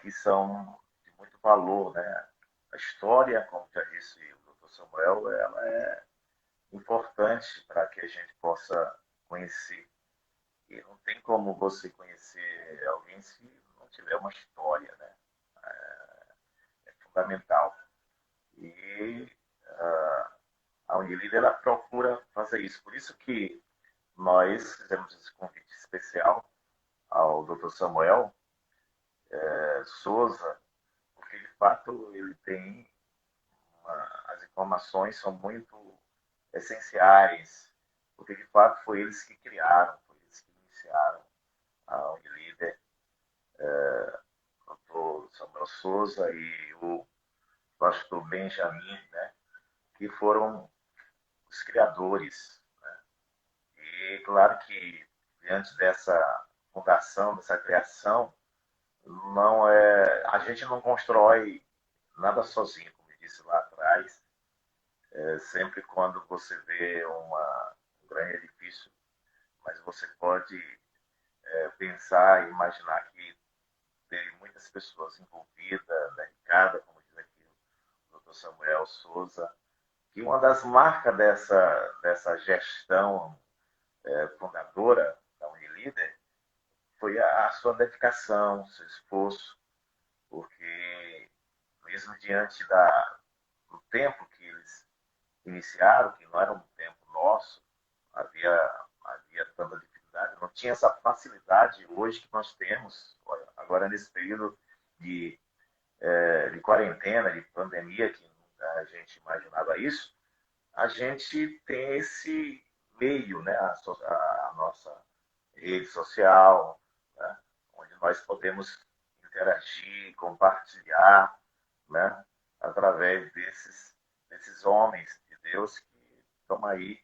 que são de muito valor, né? A história, como já disse o doutor Samuel, ela é importante para que a gente possa conhecer. E não tem como você conhecer alguém se não tiver uma história, né? É fundamental. E a Unilid, ela procura fazer isso. Por isso que nós fizemos esse convite especial ao Dr. Samuel Souza, porque de fato ele tem as informações são muito essenciais, porque de fato foi eles que criaram, foi eles que iniciaram a Unilíder, o Dr. Samuel Souza e o pastor Benjamin, né, que foram os criadores. E claro que diante dessa fundação, dessa criação, não é, a gente não constrói nada sozinho, como eu disse lá atrás. Sempre quando você vê um grande edifício, mas você pode pensar e imaginar que teve muitas pessoas envolvidas, dedicadas, como diz aqui o Dr. Samuel Souza, que uma das marcas dessa gestão fundadora da Unilíder foi a sua dedicação, seu esforço, porque mesmo diante do tempo que eles iniciaram, que não era um tempo nosso, havia tanta dificuldade, não tinha essa facilidade hoje que nós temos, agora nesse período de quarentena, de pandemia, que a gente imaginava isso, a gente tem esse meio, né, a nossa rede social, né, onde nós podemos interagir, compartilhar, né, através desses homens de Deus que estão aí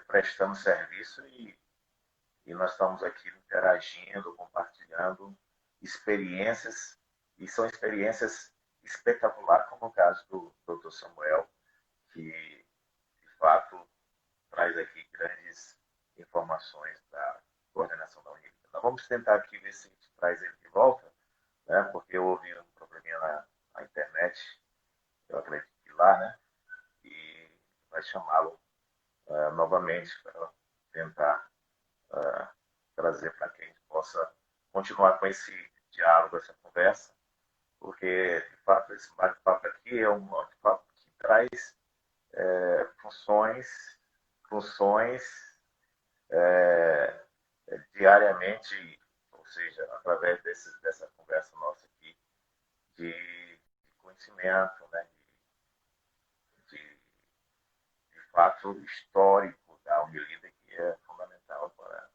prestando serviço e nós estamos aqui interagindo, compartilhando experiências, e são experiências espetaculares, como o caso do Dr. Samuel, que de fato traz aqui grandes informações da coordenação da Unida. Nós vamos tentar aqui ver se a gente traz ele de volta, né, porque eu ouvi um probleminha na internet, eu acredito que lá, né, e vai chamá-lo novamente para tentar trazer para que a gente possa continuar com esse diálogo, essa conversa, porque, de fato, esse bate-papo aqui é um bate-papo que traz funções diariamente, ou seja, através dessa conversa nossa aqui, de conhecimento, né, de fato histórico da Unilida, que é fundamental para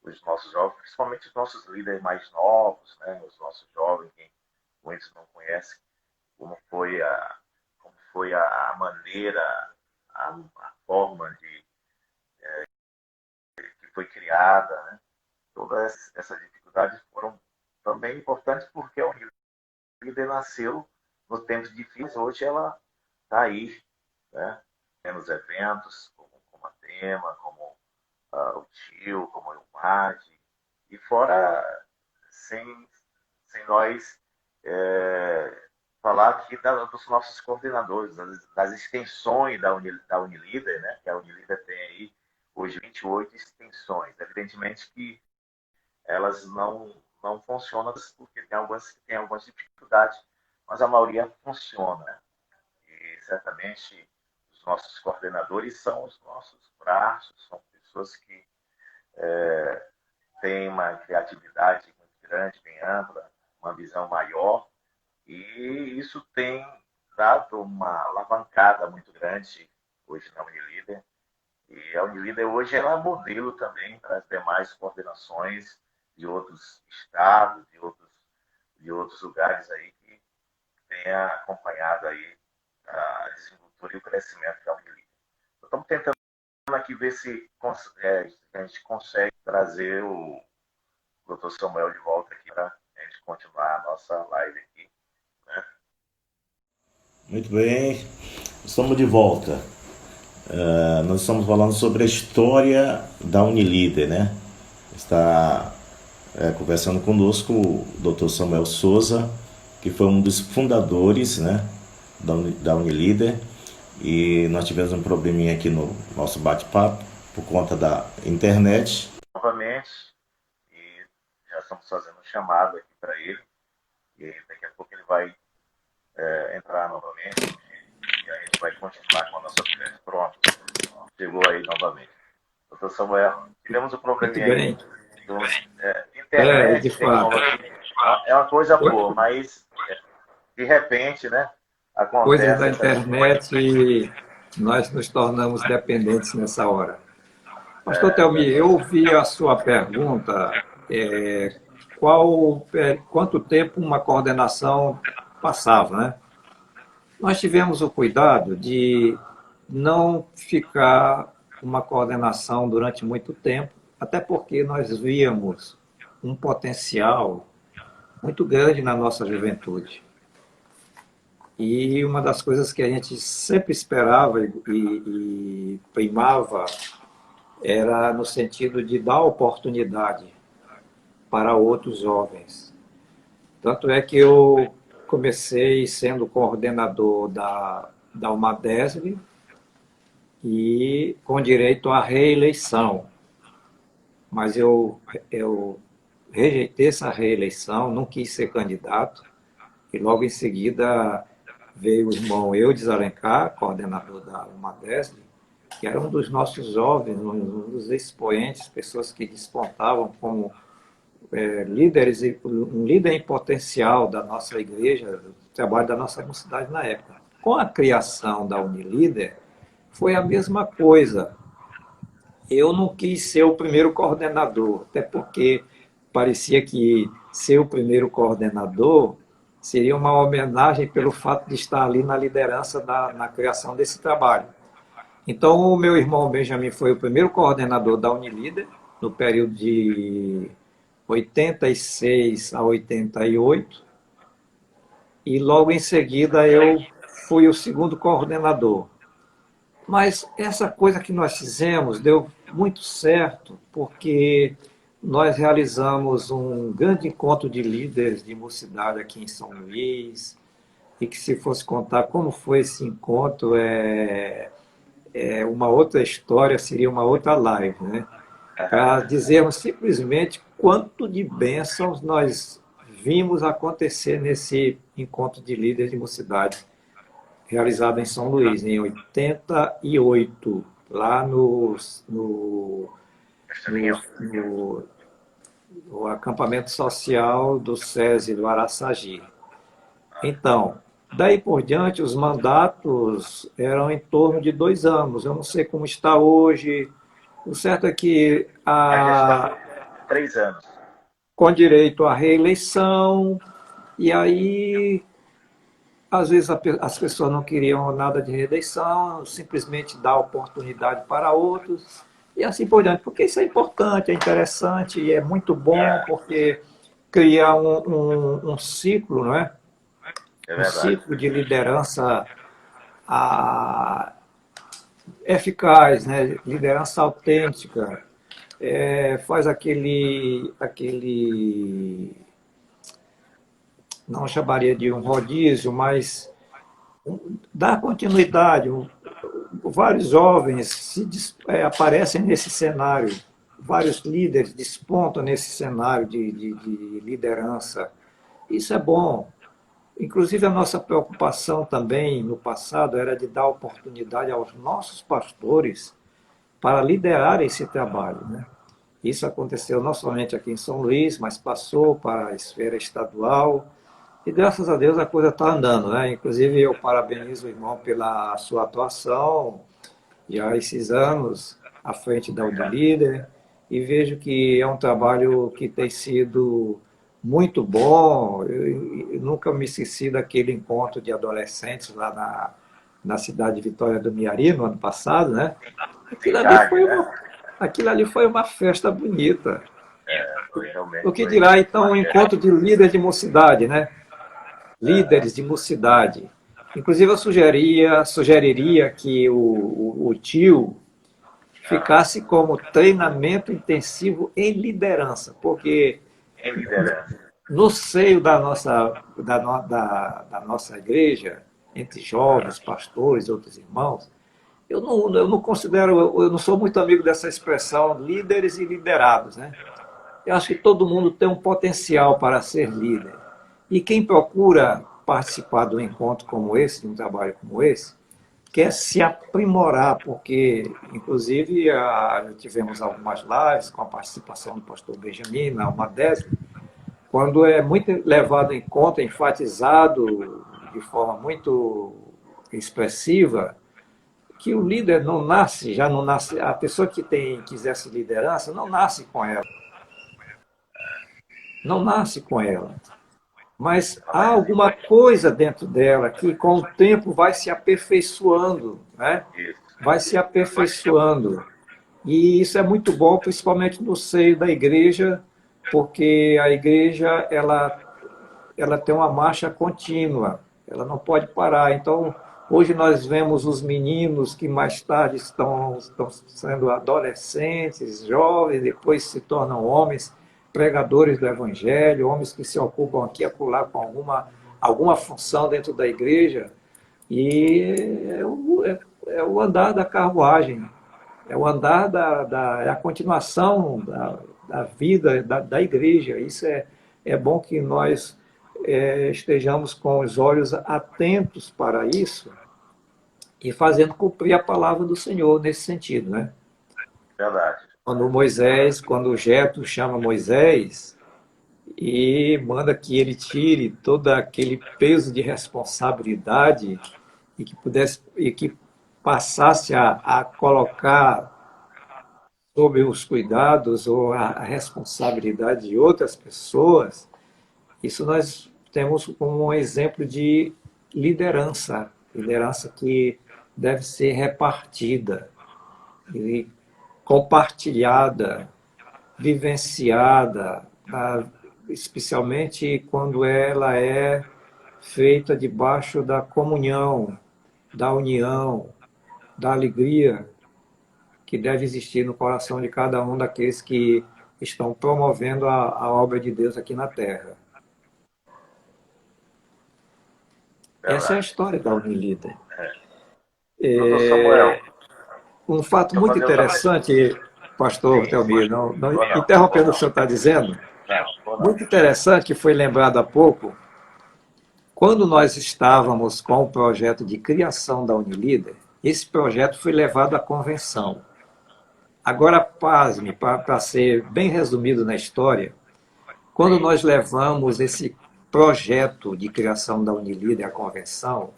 os nossos jovens, principalmente os nossos líderes mais novos, né, os nossos jovens, que muitos não conhecem, como foi a maneira, a forma que foi criada, né? Todas essas dificuldades foram também importantes porque a Unilíder nasceu no tempo difícil, hoje ela está aí, né? Temos eventos como a Tema, como o Tio, como o MAD, e fora, sem nós falar aqui dos nossos coordenadores, das extensões da Unilíder, né? Que a Unilíder tem aí hoje 28 extensões. Evidentemente que elas não funcionam porque tem algumas dificuldades, mas a maioria funciona, né? E certamente os nossos coordenadores são os nossos braços, são pessoas que têm uma criatividade muito grande, bem ampla, uma visão maior, e isso tem dado uma alavancada muito grande hoje na Unilíder. E a Unilíder hoje ela é modelo também para as demais coordenações de outros estados, de outros lugares aí que tenha acompanhado aí a desenvoltura e o crescimento da Unilíder. Estamos tentando aqui ver se a gente consegue trazer o Dr. Samuel de volta aqui para a gente continuar a nossa live aqui, né? Muito bem, estamos de volta. Nós estamos falando sobre a história da Unilíder, né? Está conversando conosco o Dr. Samuel Souza, que foi um dos fundadores, né, da Unilíder, e nós tivemos um probleminha aqui no nosso bate-papo por conta da internet. Novamente, e já estamos fazendo um chamado aqui para ele, e daqui a pouco ele vai entrar novamente e a gente vai continuar com a nossa conversa. Pronto, chegou aí novamente. Doutor Samuel, tivemos um probleminha aí. Internet, de fato. tecnologia, é uma coisa boa, mas de repente, né, acontece. Coisas da internet e nós nos tornamos dependentes nessa hora. Pastor Telmi, eu ouvi a sua pergunta, quanto tempo uma coordenação passava, né? Nós tivemos o cuidado de não ficar uma coordenação durante muito tempo, até porque nós víamos um potencial muito grande na nossa juventude. E uma das coisas que a gente sempre esperava e primava era no sentido de dar oportunidade para outros jovens. Tanto é que eu comecei sendo coordenador da UMADESB e com direito à reeleição. Mas eu rejeitei essa reeleição, não quis ser candidato, e logo em seguida veio o irmão Eudes Alencar, coordenador da UMADESB, que era um dos nossos jovens, um dos expoentes, pessoas que despontavam como líderes, um líder em potencial da nossa igreja, do trabalho da nossa mocidade na época. Com a criação da Unilíder, foi a mesma coisa. Eu não quis ser o primeiro coordenador, até porque parecia que ser o primeiro coordenador seria uma homenagem pelo fato de estar ali na liderança na criação desse trabalho. Então, o meu irmão Benjamin foi o primeiro coordenador da Unilíder, no período de 86 a 88, e logo em seguida eu fui o segundo coordenador. Mas essa coisa que nós fizemos deu muito certo, porque nós realizamos um grande encontro de líderes de mocidade aqui em São Luís, e que se fosse contar como foi esse encontro, uma outra história, seria uma outra live, né? Para dizermos simplesmente quanto de bênçãos nós vimos acontecer nesse encontro de líderes de mocidade, realizado em São Luís, em 88, lá no no acampamento social do SESI do Araçagi. Então, daí por diante, os mandatos eram em torno de 2 anos. Eu não sei como está hoje. O certo é que, A gente está 3 anos. com direito à reeleição, e aí, às vezes, as pessoas não queriam nada de reeleição, simplesmente dar oportunidade para outros, e assim por diante. Porque isso é importante, é interessante, e é muito bom, porque cria um ciclo, não é? É Um verdade. ciclo de liderança eficaz, né? Liderança autêntica, faz não chamaria de um rodízio, mas dá continuidade. Vários jovens aparecem nesse cenário, vários líderes despontam nesse cenário de liderança. Isso é bom. Inclusive, a nossa preocupação também no passado era de dar oportunidade aos nossos pastores para liderar esse trabalho, né? Isso aconteceu não somente aqui em São Luís, mas passou para a esfera estadual. E graças a Deus a coisa está andando, né? Inclusive, eu parabenizo o irmão pela sua atuação já há esses anos à frente da Unilíder, e vejo que é um trabalho que tem sido muito bom. Eu nunca me esqueci daquele encontro de adolescentes lá na cidade de Vitória do Miari, no ano passado, né? Aquilo ali Cidade, foi né? aquilo ali foi uma festa bonita. Foi realmente O que foi dirá, então, um uma festa. encontro de líderes de mocidade, né? Líderes de mocidade. Inclusive, eu sugeriria que o tio ficasse como treinamento intensivo em liderança, porque Em liderança. no seio da nossa igreja, entre jovens, pastores, outros irmãos, eu não considero, eu não sou muito amigo dessa expressão líderes e liderados, né? Eu acho que todo mundo tem um potencial para ser líder. E quem procura participar de um encontro como esse, de um trabalho como esse, quer se aprimorar, porque, inclusive, tivemos algumas lives com a participação do pastor Benjamin, na Alma 10, quando é muito levado em conta, enfatizado de forma muito expressiva, que o líder já não nasce, a pessoa que quisesse liderança não nasce com ela. Não nasce com ela. Mas há alguma coisa dentro dela que com o tempo vai se aperfeiçoando, né? Isso. Vai se aperfeiçoando. E isso é muito bom, principalmente no seio da igreja, porque a igreja ela tem uma marcha contínua, ela não pode parar. Então, hoje nós vemos os meninos que mais tarde estão sendo adolescentes, jovens, depois se tornam homens, pregadores do Evangelho, homens que se ocupam aqui e acolá com alguma função dentro da igreja, e é o andar da carruagem, é o andar é a continuação da vida da igreja. Isso é bom que nós estejamos com os olhos atentos para isso e fazendo cumprir a palavra do Senhor nesse sentido, né? Verdade. Quando o Jetro chama Moisés e manda que ele tire todo aquele peso de responsabilidade e que passasse a colocar sob os cuidados ou a responsabilidade de outras pessoas, isso nós temos como um exemplo de liderança que deve ser repartida e compartilhada, vivenciada, especialmente quando ela é feita debaixo da comunhão, da união, da alegria que deve existir no coração de cada um daqueles que estão promovendo a obra de Deus aqui na Terra. Essa é a Verdade. história da Unilíder. Doutor Samuel, Um fato deixa eu muito fazer outra interessante, pastor Sim, Telmir, sim. não Ou não, interrompendo ou o que o senhor está dizendo, não, ou não. muito interessante que foi lembrado há pouco, quando nós estávamos com o projeto de criação da Unilíder, esse projeto foi levado à convenção. Agora, pasme, para ser bem resumido na história, quando nós levamos esse projeto de criação da Unilíder à convenção,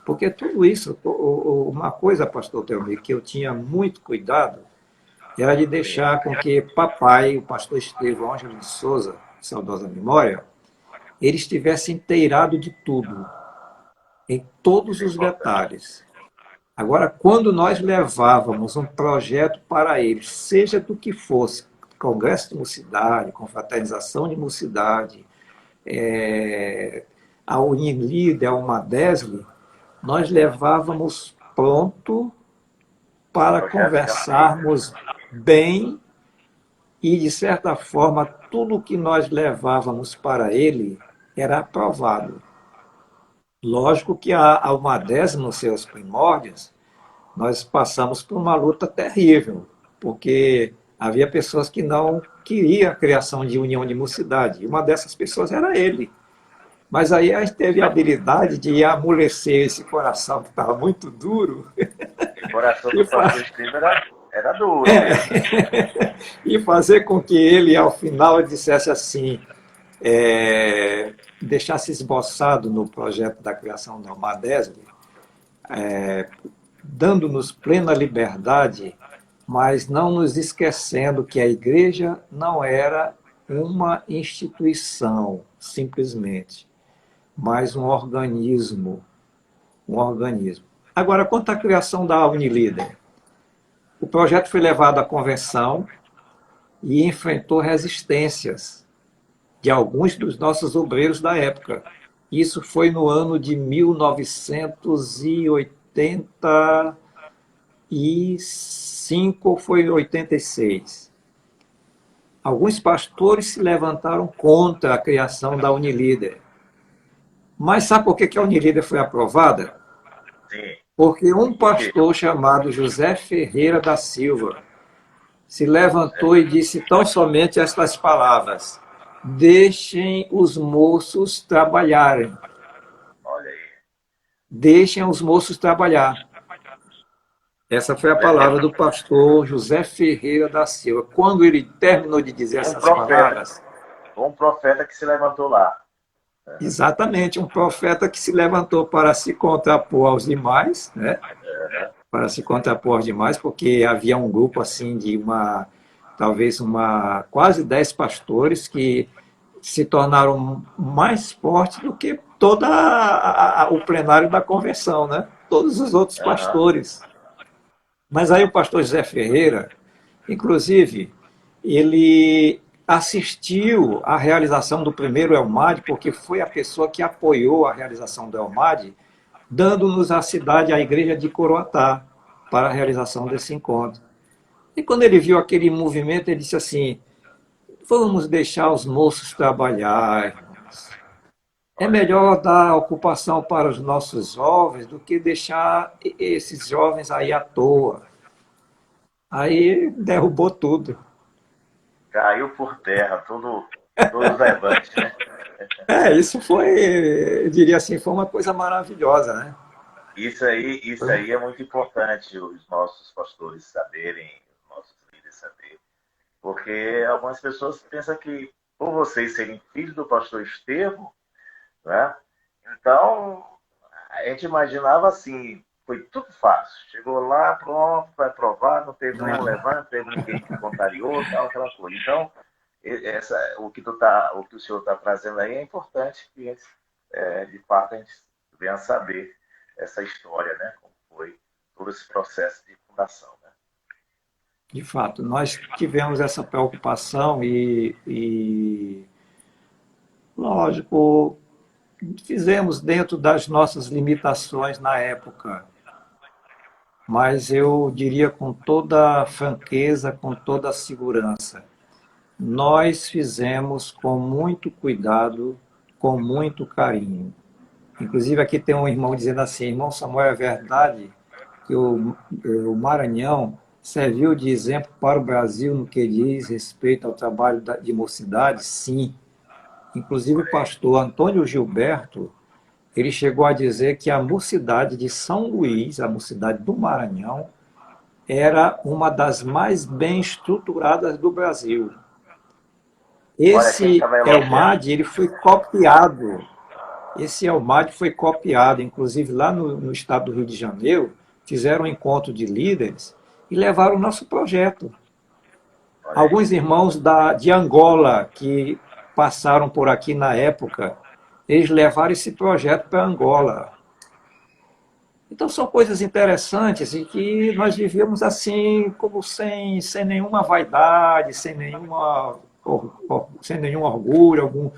porque tudo isso, uma coisa, pastor Teomir, que eu tinha muito cuidado, era de deixar com que papai, o pastor Estevão Ângelo de Souza, saudosa memória, ele estivesse inteirado de tudo, em todos os detalhes. Agora, quando nós levávamos um projeto para ele, seja do que fosse, congresso de mocidade, confraternização de mocidade, a Unilíder, a Umadesle, nós levávamos pronto para conversarmos bem e, de certa forma, tudo que nós levávamos para ele era aprovado. Lógico que a Umadesle, nos seus primórdios, nós passamos por uma luta terrível, porque havia pessoas que não queriam a criação de união de mocidade, e uma dessas pessoas era ele. Mas aí a gente teve a habilidade de amolecer esse coração que estava muito duro. O coração do pastor Estevão era duro. E fazer com que ele, ao final, dissesse assim, deixasse esboçado no projeto da criação da Umadesle, dando-nos plena liberdade, mas não nos esquecendo que a igreja não era uma instituição, simplesmente, mas um organismo. Agora, quanto à criação da Unilíder, o projeto foi levado à convenção e enfrentou resistências de alguns dos nossos obreiros da época. Isso foi no ano de 1985 ou foi 86. Alguns pastores se levantaram contra a criação da Unilíder. Mas sabe por que a Unilíder foi aprovada? Sim. Porque um pastor chamado José Ferreira da Silva se levantou e disse tão somente estas palavras: deixem os moços trabalharem. Olha aí. Deixem os moços trabalhar. Essa foi a palavra do pastor José Ferreira da Silva. Quando ele terminou de dizer essas palavras... Um profeta que se levantou lá. Exatamente, um profeta que se levantou para se contrapor aos demais, né? Para se contrapor aos demais, porque havia um grupo assim de talvez quase 10 pastores que se tornaram mais fortes do que todo o plenário da convenção, né? Todos os outros pastores. Mas aí o pastor José Ferreira, inclusive, ele assistiu à realização do primeiro Elmad, porque foi a pessoa que apoiou a realização do Elmad, dando-nos a cidade, a igreja de Coroatá, para a realização desse encontro. E quando ele viu aquele movimento, ele disse assim: vamos deixar os moços trabalhar, irmãos. É melhor dar ocupação para os nossos jovens do que deixar esses jovens aí à toa. Aí derrubou tudo. Caiu por terra, todos os levantes, né? Isso foi, eu diria assim, foi uma coisa maravilhosa, né? Isso aí é muito importante os nossos pastores saberem, os nossos líderes saberem, porque algumas pessoas pensam que, por vocês serem filhos do pastor Estevão, né? Então, a gente imaginava assim, foi tudo fácil. Chegou lá, pronto, vai provar, não teve nenhum levante, não teve ninguém que contrariou, tal, aquela coisa. Então, o que o senhor está trazendo aí é importante que, de fato, a gente venha saber essa história, né? Como foi todo esse processo de fundação, né? De fato, nós tivemos essa preocupação e lógico, fizemos dentro das nossas limitações na época, mas eu diria com toda franqueza, com toda segurança, nós fizemos com muito cuidado, com muito carinho. Inclusive aqui tem um irmão dizendo assim: irmão Samuel, é verdade que o Maranhão serviu de exemplo para o Brasil no que diz respeito ao trabalho de mocidade? Sim. Inclusive o pastor Antônio Gilberto, ele chegou a dizer que a mocidade de São Luís, a mocidade do Maranhão, era uma das mais bem estruturadas do Brasil. Olha, quem Esse estava elogiando. ELMAD, ele foi copiado. Esse ELMAD foi copiado, inclusive lá no estado do Rio de Janeiro, fizeram um encontro de líderes e levaram o nosso projeto. Olha aí. Alguns irmãos de Angola que passaram por aqui na época, eles levaram esse projeto para Angola. Então são coisas interessantes e que nós vivíamos assim, como sem nenhuma vaidade, sem nenhum orgulho,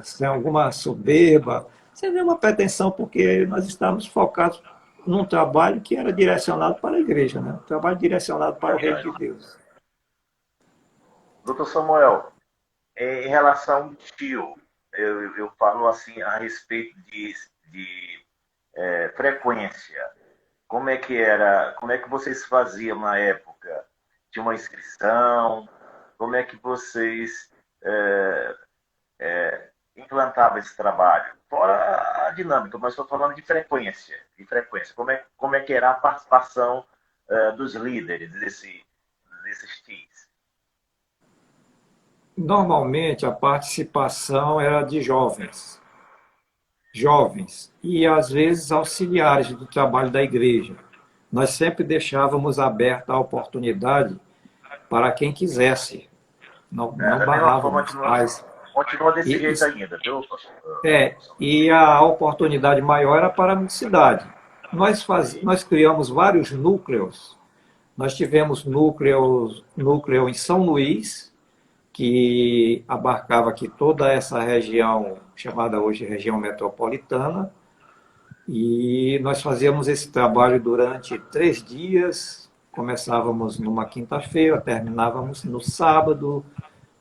sem alguma soberba, sem nenhuma pretensão, porque nós estávamos focados num trabalho que era direcionado para a igreja, né? Um trabalho direcionado para o reino de Verdade. Deus. Doutor Samuel, em relação ao tio, eu falo assim a respeito de frequência. Como é que era? Como é que vocês faziam na época? Tinha uma inscrição? Como é que vocês implantavam esse trabalho? Fora a dinâmica, mas estou falando de frequência. De frequência. Como é que era a participação dos líderes desses TIs? Normalmente a participação era de jovens e às vezes auxiliares do trabalho da igreja. Nós sempre deixávamos aberta a oportunidade para quem quisesse, não Da mesma forma, barrávamos, mas continua desse e, jeito ainda, viu, é, e a oportunidade maior era para a cidade. Nós criamos vários núcleos. Nós tivemos núcleo em São Luís, que abarcava aqui toda essa região, chamada hoje região metropolitana, e nós fazíamos esse trabalho durante 3 dias. Começávamos numa quinta-feira, terminávamos no sábado,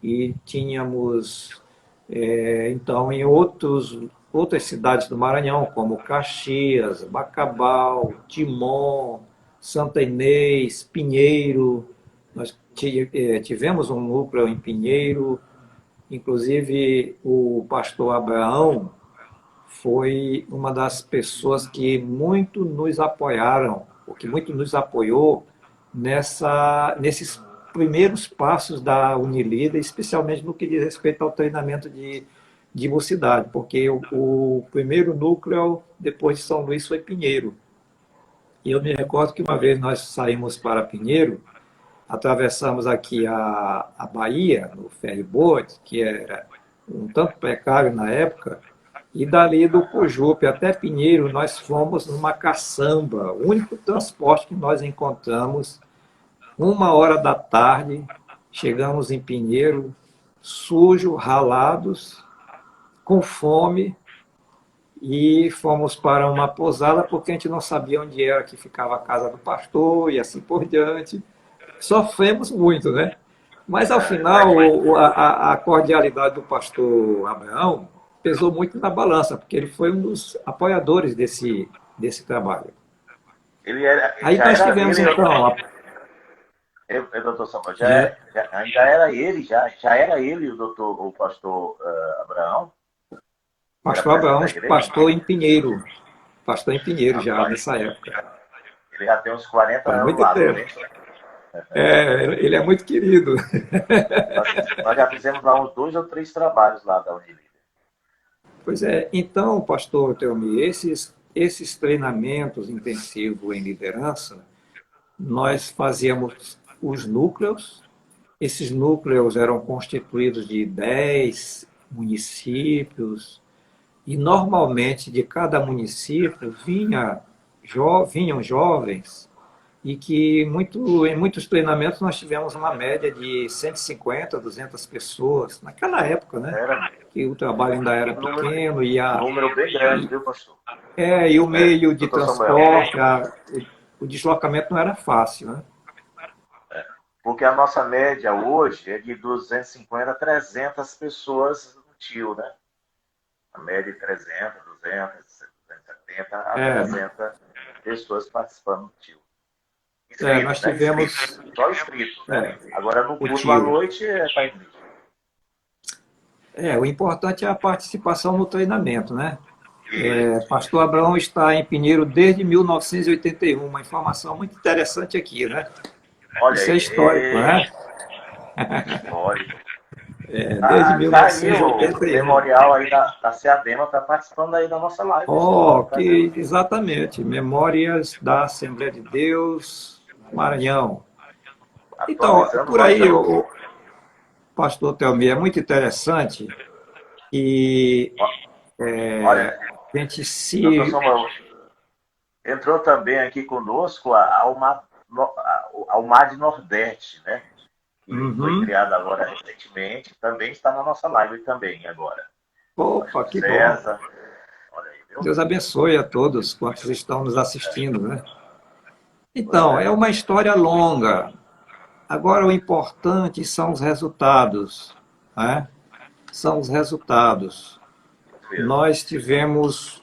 e tínhamos, então, em outras cidades do Maranhão, como Caxias, Bacabal, Timon, Santa Inês, Pinheiro. Nós tivemos um núcleo em Pinheiro, inclusive o pastor Abraão foi uma das pessoas que muito nos apoiaram, ou que muito nos apoiou nesses primeiros passos da Unilida, especialmente no que diz respeito ao treinamento de mocidade, porque o primeiro núcleo depois de São Luís foi Pinheiro. E eu me recordo que uma vez nós saímos para Pinheiro, atravessamos aqui a Bahia, no ferry-boat, que era um tanto precário na época, e dali do Pujupe até Pinheiro nós fomos numa caçamba, o único transporte que nós encontramos, 1 hora da tarde, chegamos em Pinheiro, sujo, ralados, com fome, e fomos para uma pousada porque a gente não sabia onde era que ficava a casa do pastor e assim por diante. Sofremos muito, né? Mas ao final a cordialidade do pastor Abraão pesou muito na balança, porque ele foi um dos apoiadores desse trabalho. Ele era, Aí já nós era tivemos ele, então, doutor Samuel, é, ainda era ele, já era ele o pastor Abraão, que era pastor presidente Abraão, da igreja? pastor em Pinheiro já Rapaz, nessa época. ele já tem uns 40 Faz anos muito lá, não tempo. tem? Ele é muito querido. Nós já fizemos lá uns 2 ou 3 trabalhos lá da Unilíder. Pois é, então, pastor Teomi, esses treinamentos intensivos em liderança, nós fazíamos os núcleos. Esses núcleos eram constituídos de 10 municípios, e normalmente de cada município vinham jovens, e que em muitos treinamentos nós tivemos uma média de 150, 200 pessoas, naquela época, né? Era Que o trabalho ainda era pequeno um número bem grande, viu, pastor? e o meio de Doutor Samuel. transporte, o deslocamento não era fácil, né? Porque a nossa média hoje é de 250 a 300 pessoas no tio, né? A média de 300, 200, 270 a É, 300 pessoas participando do tio. Inscritos, nós né? tivemos Inscritos, só inscritos, né? Agora no o culto à tio. noite é para O importante é a participação no treinamento, né? Pastor Abraão está em Pinheiro desde 1981, uma informação muito interessante aqui, né? Olha Isso é aí, histórico, né? histórico. Desde Tá aí o 1981. memorial aí da Seadema, tá participando aí da nossa live. Oh, que exatamente, Memórias da Assembleia de Deus, Maranhão. Então, Atualizando por aí, bastante. o pastor Telmi, é muito interessante e Olha, a gente doutor se... Samuel, entrou também aqui conosco a Almad Nordeste, né? Que foi Uhum. criada agora recentemente, também está na nossa live também agora. Opa, Pastor que bom. César, olha aí, viu? Deus abençoe a todos quantos estão nos assistindo, né? Pois Então, é é. uma história longa. Agora, o importante são os resultados, né? São os resultados. Mesmo. Nós tivemos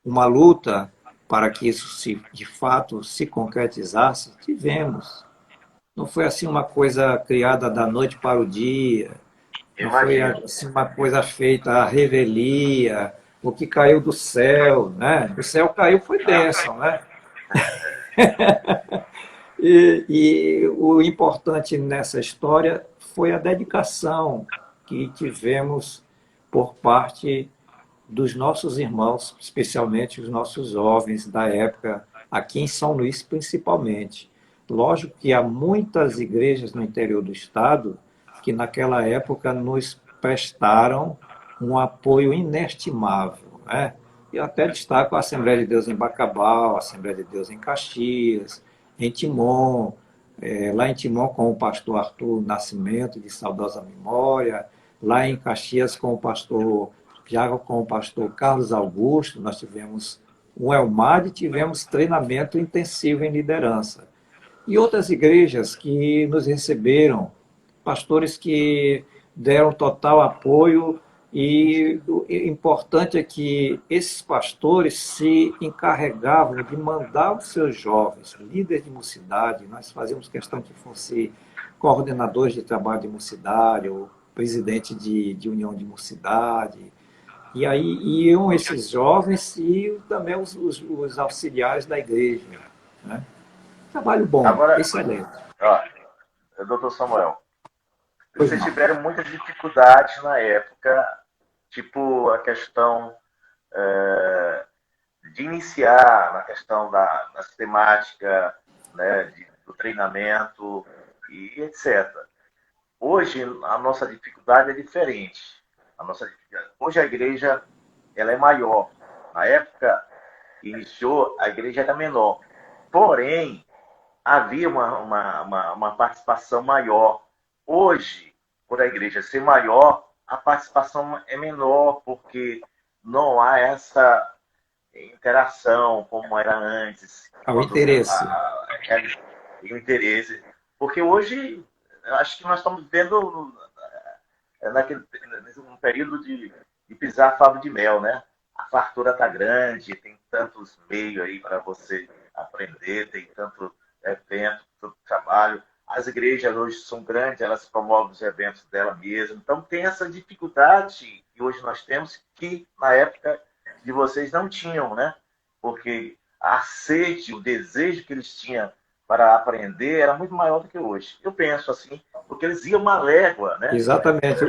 uma luta para que isso de fato se concretizasse. Tivemos. Não foi assim uma coisa criada da noite para o dia. Não foi Imagino. assim uma coisa feita à revelia, o que caiu do céu, né? Do céu caiu foi bênção, né? E o importante nessa história foi a dedicação que tivemos por parte dos nossos irmãos, especialmente os nossos jovens da época, aqui em São Luís principalmente. Lógico que há muitas igrejas no interior do estado que naquela época nos prestaram um apoio inestimável, né? Eu até destaco a Assembleia de Deus em Bacabal, a Assembleia de Deus em Caxias, em Timon, lá em Timon com o pastor Arthur Nascimento, de saudosa memória, lá em Caxias com o pastor, já com o pastor Carlos Augusto, nós tivemos um Elmad e tivemos treinamento intensivo em liderança. E outras igrejas que nos receberam, pastores que deram total apoio, e o importante é que esses pastores se encarregavam de mandar os seus jovens, líderes de mocidade, nós fazíamos questão que fosse coordenadores de trabalho de mocidade, ou presidente de união de mocidade, e aí iam esses jovens e também os auxiliares da igreja, né? Trabalho bom, Agora, excelente. ó, doutor Samuel, Pois vocês não. tiveram muitas dificuldades na época, tipo a questão de iniciar na questão da sistemática, né, do treinamento e etc. Hoje a nossa dificuldade é diferente. Hoje a igreja ela é maior. Na época que iniciou, a igreja era menor. Porém, havia uma participação maior. Hoje, por a igreja ser maior, a participação é menor, porque não há essa interação como era antes, Ao quando interesse. o interesse. Porque hoje, acho que nós estamos vivendo num período de pisar favo de mel, né? A fartura está grande, tem tantos meios aí para você aprender, tem tanto evento, tanto trabalho. As igrejas hoje são grandes, elas promovem os eventos dela mesma. Então tem essa dificuldade que hoje nós temos, que na época de vocês não tinham, né? Porque a sede, o desejo que eles tinham para aprender era muito maior do que hoje. Eu penso assim, porque eles iam uma légua, né? Exatamente.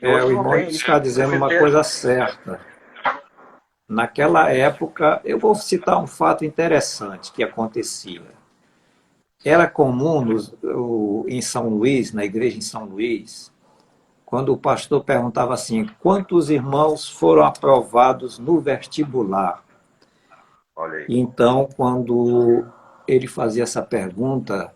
E hoje O não irmão tem isso. está dizendo uma coisa certa. Naquela época, eu vou citar um fato interessante que acontecia. Era comum em São Luís, na igreja em São Luís, quando o pastor perguntava assim: quantos irmãos foram aprovados no vestibular? Olha aí. E então, quando ele fazia essa pergunta,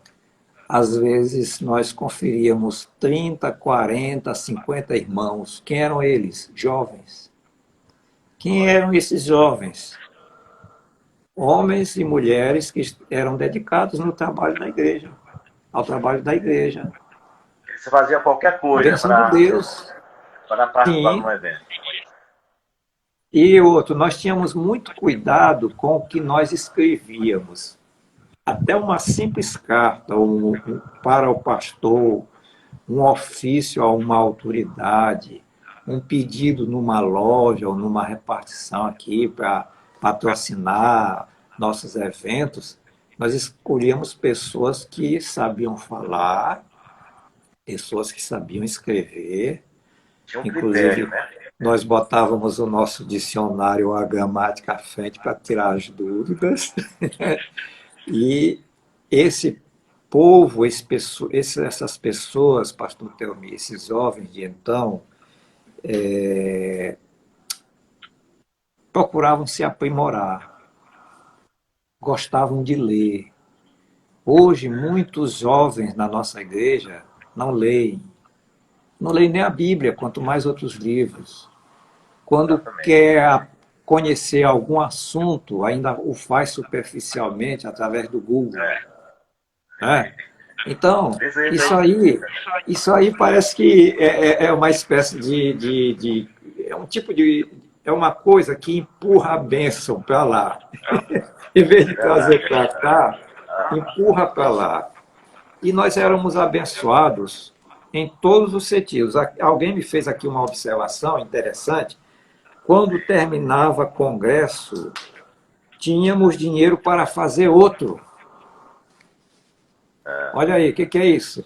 às vezes nós conferíamos 30, 40, 50 irmãos. Quem eram eles? Jovens. Quem eram esses jovens? Homens e mulheres que eram dedicados no trabalho da igreja, ao trabalho da igreja. Você fazia qualquer coisa Bênção de Deus. para participar de Sim. um evento. E outro, nós tínhamos muito cuidado com o que nós escrevíamos. Até uma simples carta para o pastor, um ofício a uma autoridade, um pedido numa loja ou numa repartição aqui para patrocinar nossos eventos, nós escolhíamos pessoas que sabiam falar, pessoas que sabiam escrever, Tinha um critério, inclusive né? nós botávamos o nosso dicionário, a gramática à frente para tirar as dúvidas. E esse povo, essas pessoas, pastor Telmi, esses jovens de então, procuravam se aprimorar, gostavam de ler. Hoje, muitos jovens na nossa igreja não leem. Não leem nem a Bíblia, quanto mais outros livros. Quando Exatamente. quer conhecer algum assunto, ainda o faz superficialmente através do Google. Né? Então, Desse jeito isso aí. aí, isso aí parece que é uma espécie é um tipo de, é uma coisa que empurra a bênção para lá. Em vez de Verdade. trazer para cá, empurra para lá. E nós éramos abençoados em todos os sentidos. Alguém me fez aqui uma observação interessante. Quando terminava congresso, tínhamos dinheiro para fazer outro. Olha aí, o que é isso?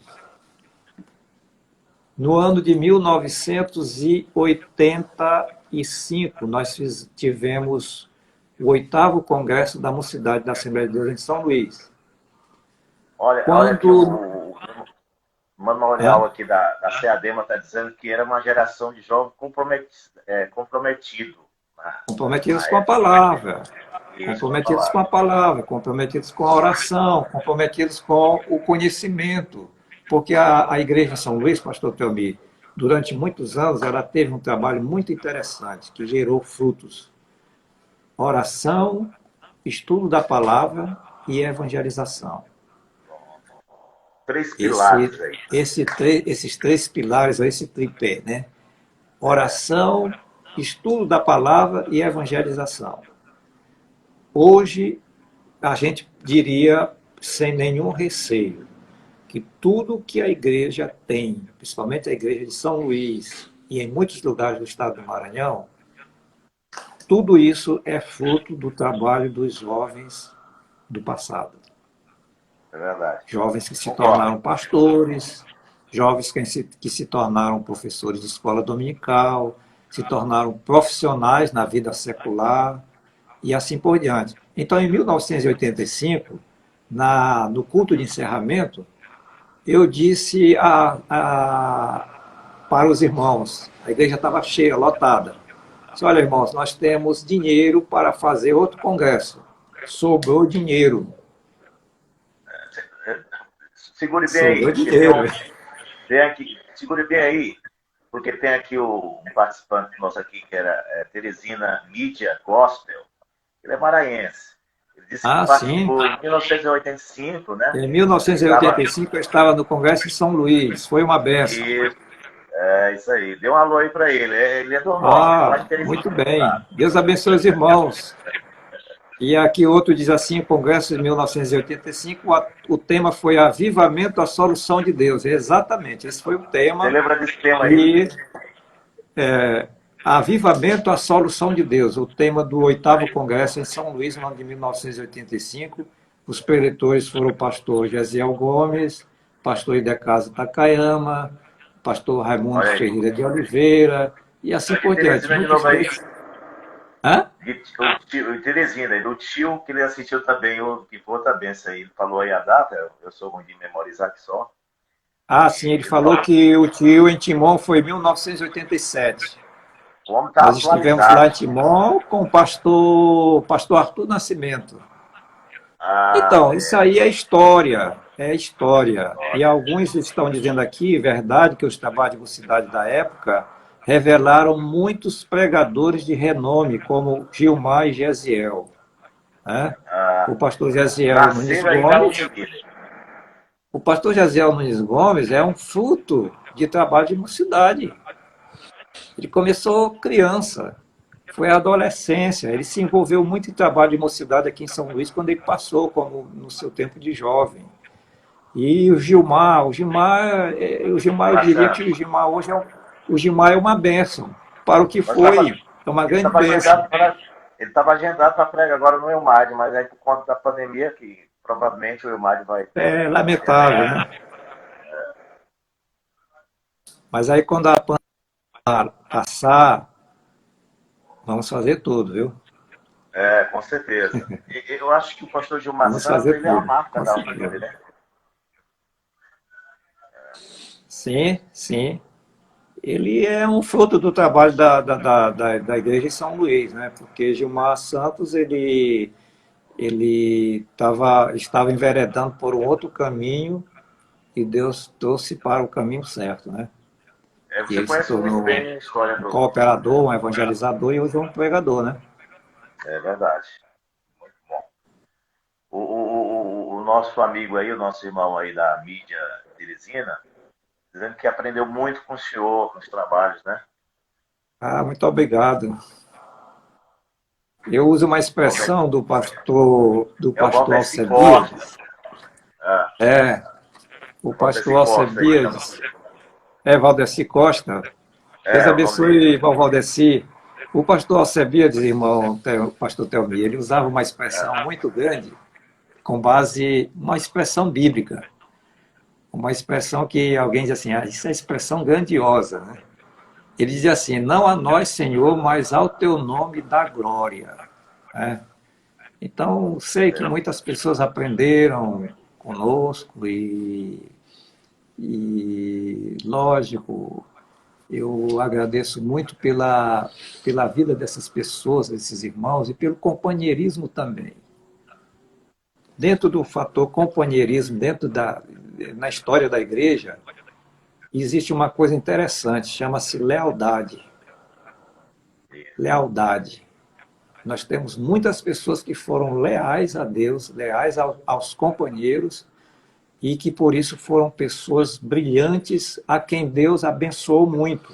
No ano de 1985, nós tivemos o 8º Congresso da Mocidade da Assembleia de Deus em São Luís. Olha aqui Quando... o memorial Hã? aqui da CEADEMA está dizendo que era uma geração de jovens comprometido Comprometidos na com a época. palavra, Isso, com a comprometidos com a palavra. palavra, comprometidos com a oração, comprometidos com o conhecimento. Porque a igreja em São Luís, pastor Telmi, durante muitos anos, ela teve um trabalho muito interessante, que gerou frutos. Oração, estudo da palavra e evangelização. 3 pilares aí. Esses 3 pilares, esse tripé, né? Oração, estudo da palavra e evangelização. Hoje, a gente diria, sem nenhum receio, que tudo que a igreja tem, principalmente a igreja de São Luís e em muitos lugares do estado do Maranhão, tudo isso é fruto do trabalho dos jovens do passado. É verdade. Jovens que se Concordo. tornaram pastores, jovens que se tornaram professores de escola dominical, se tornaram profissionais na vida secular e assim por diante. Então, em 1985, no culto de encerramento, eu disse para os irmãos, a igreja estava cheia, lotada. Disse, olha, irmãos, nós temos dinheiro para fazer outro congresso. Sobrou dinheiro. Segure bem aí. Sobrou dinheiro. Segure bem aí, porque tem aqui um participante nosso aqui, que era Teresina Mídia Gospel. Ele é maranhense. Ele disse que participou Sim. em 1985, né? Em 1985 eu estava no Congresso de São Luís. Foi uma benção. Isso aí. Dê um alô aí para ele. Ele é do norte. Muito bem. Deus abençoe os irmãos. E aqui outro diz assim, o Congresso de 1985, o tema foi Avivamento, a Solução de Deus. Exatamente, esse foi o tema. Você lembra desse tema aí? Avivamento, a Solução de Deus, o tema do 8º Congresso em São Luís, no ano de 1985. Os preletores foram o pastor Gesiel Gomes, pastor Idecasa Takayama, pastor Raimundo Ferreira de Oliveira, e assim por diante. Hã? O Teresina, do tio que ele assistiu também, que foi outra benção aí. Ele falou aí a data, eu sou ruim de memorizar aqui só. Sim, ele falou que o tio em Timon foi 1987. Nós estivemos lá em Timon com o pastor Arthur Nascimento. Então, isso aí é história. E alguns estão dizendo aqui, verdade, que os trabalhos de mocidade da época revelaram muitos pregadores de renome, como Gilmar e Gesiel. Né? O pastor Gesiel Nunes Gomes. O pastor Gesiel Nunes Gomes é um fruto de trabalho de mocidade. Ele começou criança, foi a adolescência, ele se envolveu muito em trabalho de mocidade aqui em São Luís quando ele passou, como no seu tempo de jovem. E o Gilmar, eu diria que o Gilmar hoje o Gilmar é uma bênção. Para o que Mas tava, foi, é uma ele grande estava bênção. agendado para pregar agora no Ilmad, mas aí por conta da pandemia, que provavelmente o Ilmad vai É ser lamentável, adiado. né? Mas aí quando a pandemia passar, vamos fazer tudo, viu? É, com certeza. Eu acho que o pastor Gilmar Vamos Santos, fazer ele é a tudo, marca com da Unilívia, certeza. né? Sim, sim. Ele é um fruto do trabalho da Igreja de São Luís, né? Porque Gilmar Santos, ele estava enveredando por um outro caminho e Deus trouxe para o caminho certo, né? É, E você ele se conhece muito tornou bem a história um do. cooperador, um evangelizador e hoje é um pregador, né? É verdade. Muito bom. O nosso amigo aí, o nosso irmão aí da mídia Teresina, dizendo que aprendeu muito com o senhor, com os trabalhos, né? Ah, muito obrigado. Eu uso uma Valde- expressão do É o pastor Valdeci Costa. Alcebiades. Ah, É, o Valdeci pastor Costa aí, chama. Alcebiades, Valdeci Costa. Deus É, o nome abençoe, dele. irmão Valdeci. O pastor Alcebiades, irmão, o pastor Telmi, ele usava uma expressão muito grande, com base, uma expressão bíblica. Uma expressão que alguém diz assim, isso é expressão grandiosa, né? Ele dizia assim, não a nós, Senhor, mas ao teu nome dá glória. Né? Então, sei que muitas pessoas aprenderam conosco e lógico, eu agradeço muito pela vida dessas pessoas, desses irmãos, e pelo companheirismo também. Dentro do fator companheirismo, na história da igreja, existe uma coisa interessante, chama-se lealdade. Lealdade. Nós temos muitas pessoas que foram leais a Deus, leais aos companheiros, e que por isso foram pessoas brilhantes a quem Deus abençoou muito.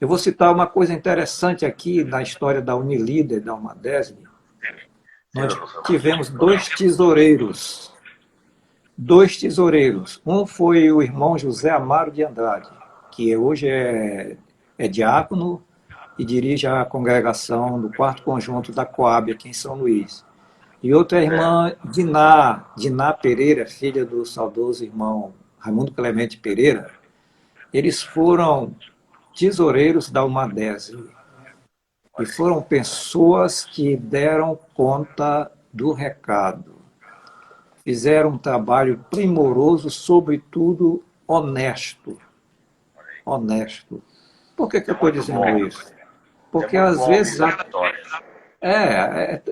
Eu vou citar uma coisa interessante aqui na história da Unilíder, da Almadesb. Sim, Nós doutor Samuel. tivemos dois tesoureiros. Dois tesoureiros. Um foi o irmão José Amaro de Andrade, que hoje é diácono e dirige a congregação do quarto conjunto da Coab, aqui em São Luís. E outra é a Certo. irmã Diná Pereira, filha do saudoso irmão Raimundo Clemente Pereira. Eles foram tesoureiros da Almadesb e Olha aí. foram pessoas que deram conta do recado. Fizeram um trabalho primoroso, sobretudo honesto. Honesto. Por que Isso eu é estou muito dizendo bom. isso? Isso é Porque muito às bom ouvir vezes, essas histórias. é,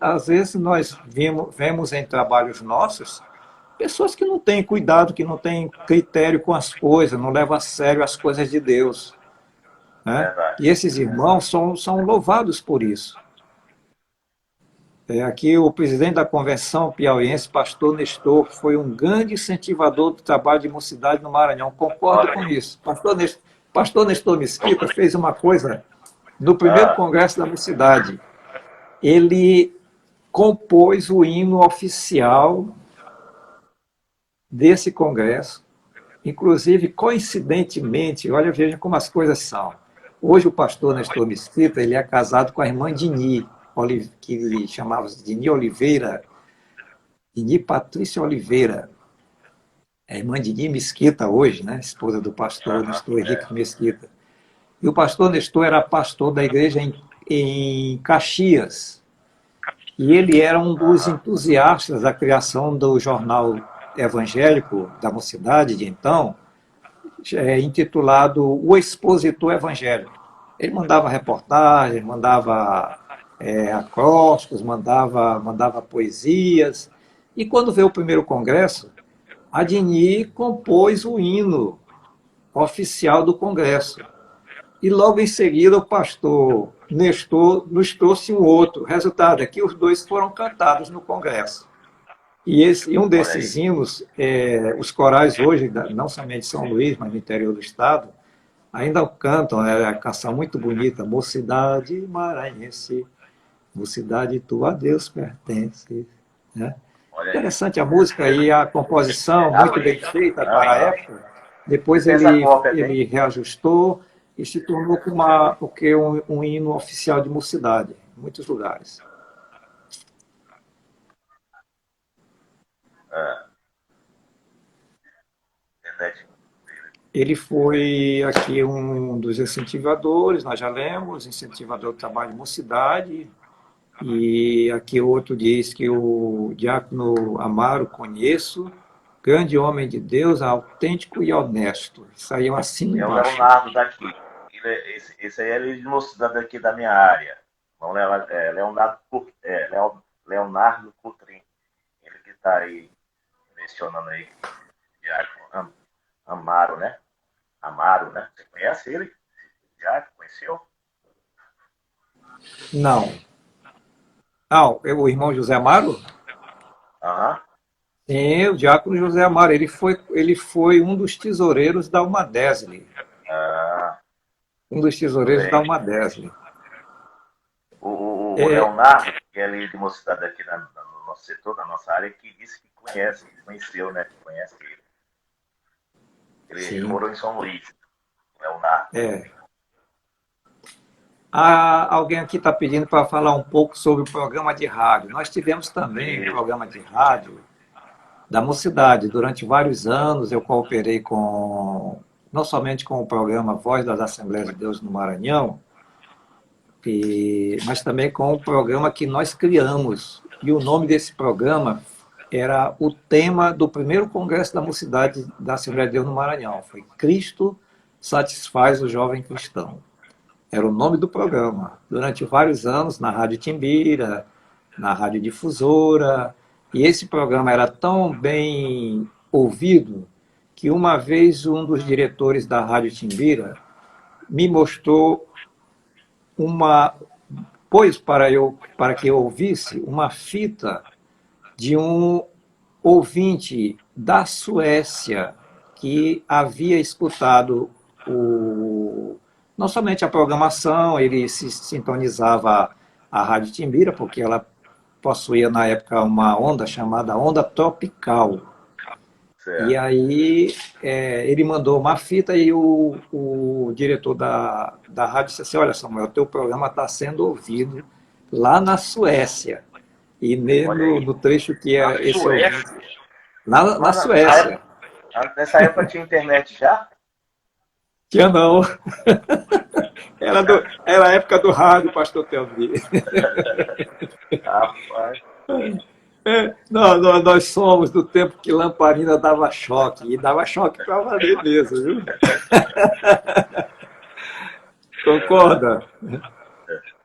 às vezes nós vemos em trabalhos nossos pessoas que não têm cuidado, que não têm critério com as coisas, não levam a sério as coisas de Deus. Né? Verdade. E esses irmãos são louvados por isso. Aqui o presidente da convenção piauiense, pastor Nestor, foi um grande incentivador do trabalho de mocidade no Maranhão. Concordo Olha com aí. isso. Pastor Nestor Mesquita fez uma coisa no primeiro Ah, congresso da mocidade. Ele compôs o hino oficial desse congresso. Inclusive, coincidentemente, olha, veja como as coisas são. Hoje o pastor Nestor Mesquita, ele é casado com a irmã Dini, que ele chamava de Dini Oliveira, Dini Patrícia Oliveira, é a irmã Dini Mesquita hoje, né? Esposa do pastor aham, Nestor é. Henrique Mesquita. E o pastor Nestor era pastor da igreja em Caxias. E ele era um dos Aham. entusiastas da criação do jornal evangélico da mocidade de então, intitulado O Expositor Evangélico. Ele mandava reportagens, mandava acrósticos, mandava poesias. E quando veio o primeiro congresso, a Dini compôs o hino oficial do congresso. E logo em seguida o pastor Nestor nos trouxe um outro. Resultado é que os dois foram cantados no congresso. E um Olha desses aí. hinos, os corais hoje, não somente de São Luís, mas no interior do estado, ainda cantam, é a canção muito bonita, Mocidade Maranhense, mocidade tua a Deus pertence. Né? Olha aí. Interessante a música e a composição, A muito bem letra. feita para a Aham. época. Depois Tem essa cópia, tem? ele reajustou e se tornou com um hino oficial de mocidade, em muitos lugares. Ah, internet. Ele foi aqui um dos incentivadores, nós já lemos, incentivador do trabalho de mocidade, e aqui outro diz que o diácono Amaro conheço, grande homem de Deus, autêntico e honesto. Saiu assim É o embaixo. Leonardo daqui. Esse aí é ele de mocidade daqui da minha área. Não, Leonardo Coutrin. Ele que está aí mencionando aí. Diácono Amaro, né? Amaro, né? Você conhece ele? Já conheceu? Não. Ah, o irmão José Amaro? Aham. Sim, o diácono José Amaro. Ele foi um dos tesoureiros da Umadesle. Ah, Um dos tudo tesoureiros da bem. Umadesle. O É, Leonardo, que é ali de mocidade aqui no nosso setor, na nossa área, que disse que conhece, que conheceu, né? Que conhece ele. Ele sim. morou em São Luís, o Leonardo. É. Ah, alguém aqui está pedindo para falar um pouco sobre o programa de rádio. Nós tivemos também um E, programa de rádio da Mocidade. Durante vários anos eu cooperei não somente com o programa Voz das Assembleias de Deus no Maranhão, mas também com o programa que nós criamos. E o nome desse programa era o tema do primeiro congresso da Mocidade da Assembleia de Deus no Maranhão. Foi Cristo satisfaz o jovem cristão. Era o nome do programa. Durante vários anos, na Rádio Timbira, na Rádio Difusora. E esse programa era tão bem ouvido que uma vez um dos diretores da Rádio Timbira me mostrou para que eu ouvisse uma fita de um ouvinte da Suécia que havia escutado não somente a programação, ele se sintonizava a Rádio Timbira, porque ela possuía na época uma onda chamada onda tropical. E certo. aí ele mandou uma fita e o diretor da rádio disse assim, olha Samuel, teu programa está sendo ouvido lá na Suécia. E Olha aí. no trecho que Na é esse Suécia. ouvinte, na Mas Suécia, nessa época tinha internet já? tinha não, era a época do rádio, pastor Telvi. Rapaz. Nós somos do tempo que lamparina dava choque, e dava choque para valer mesmo, viu? Concorda?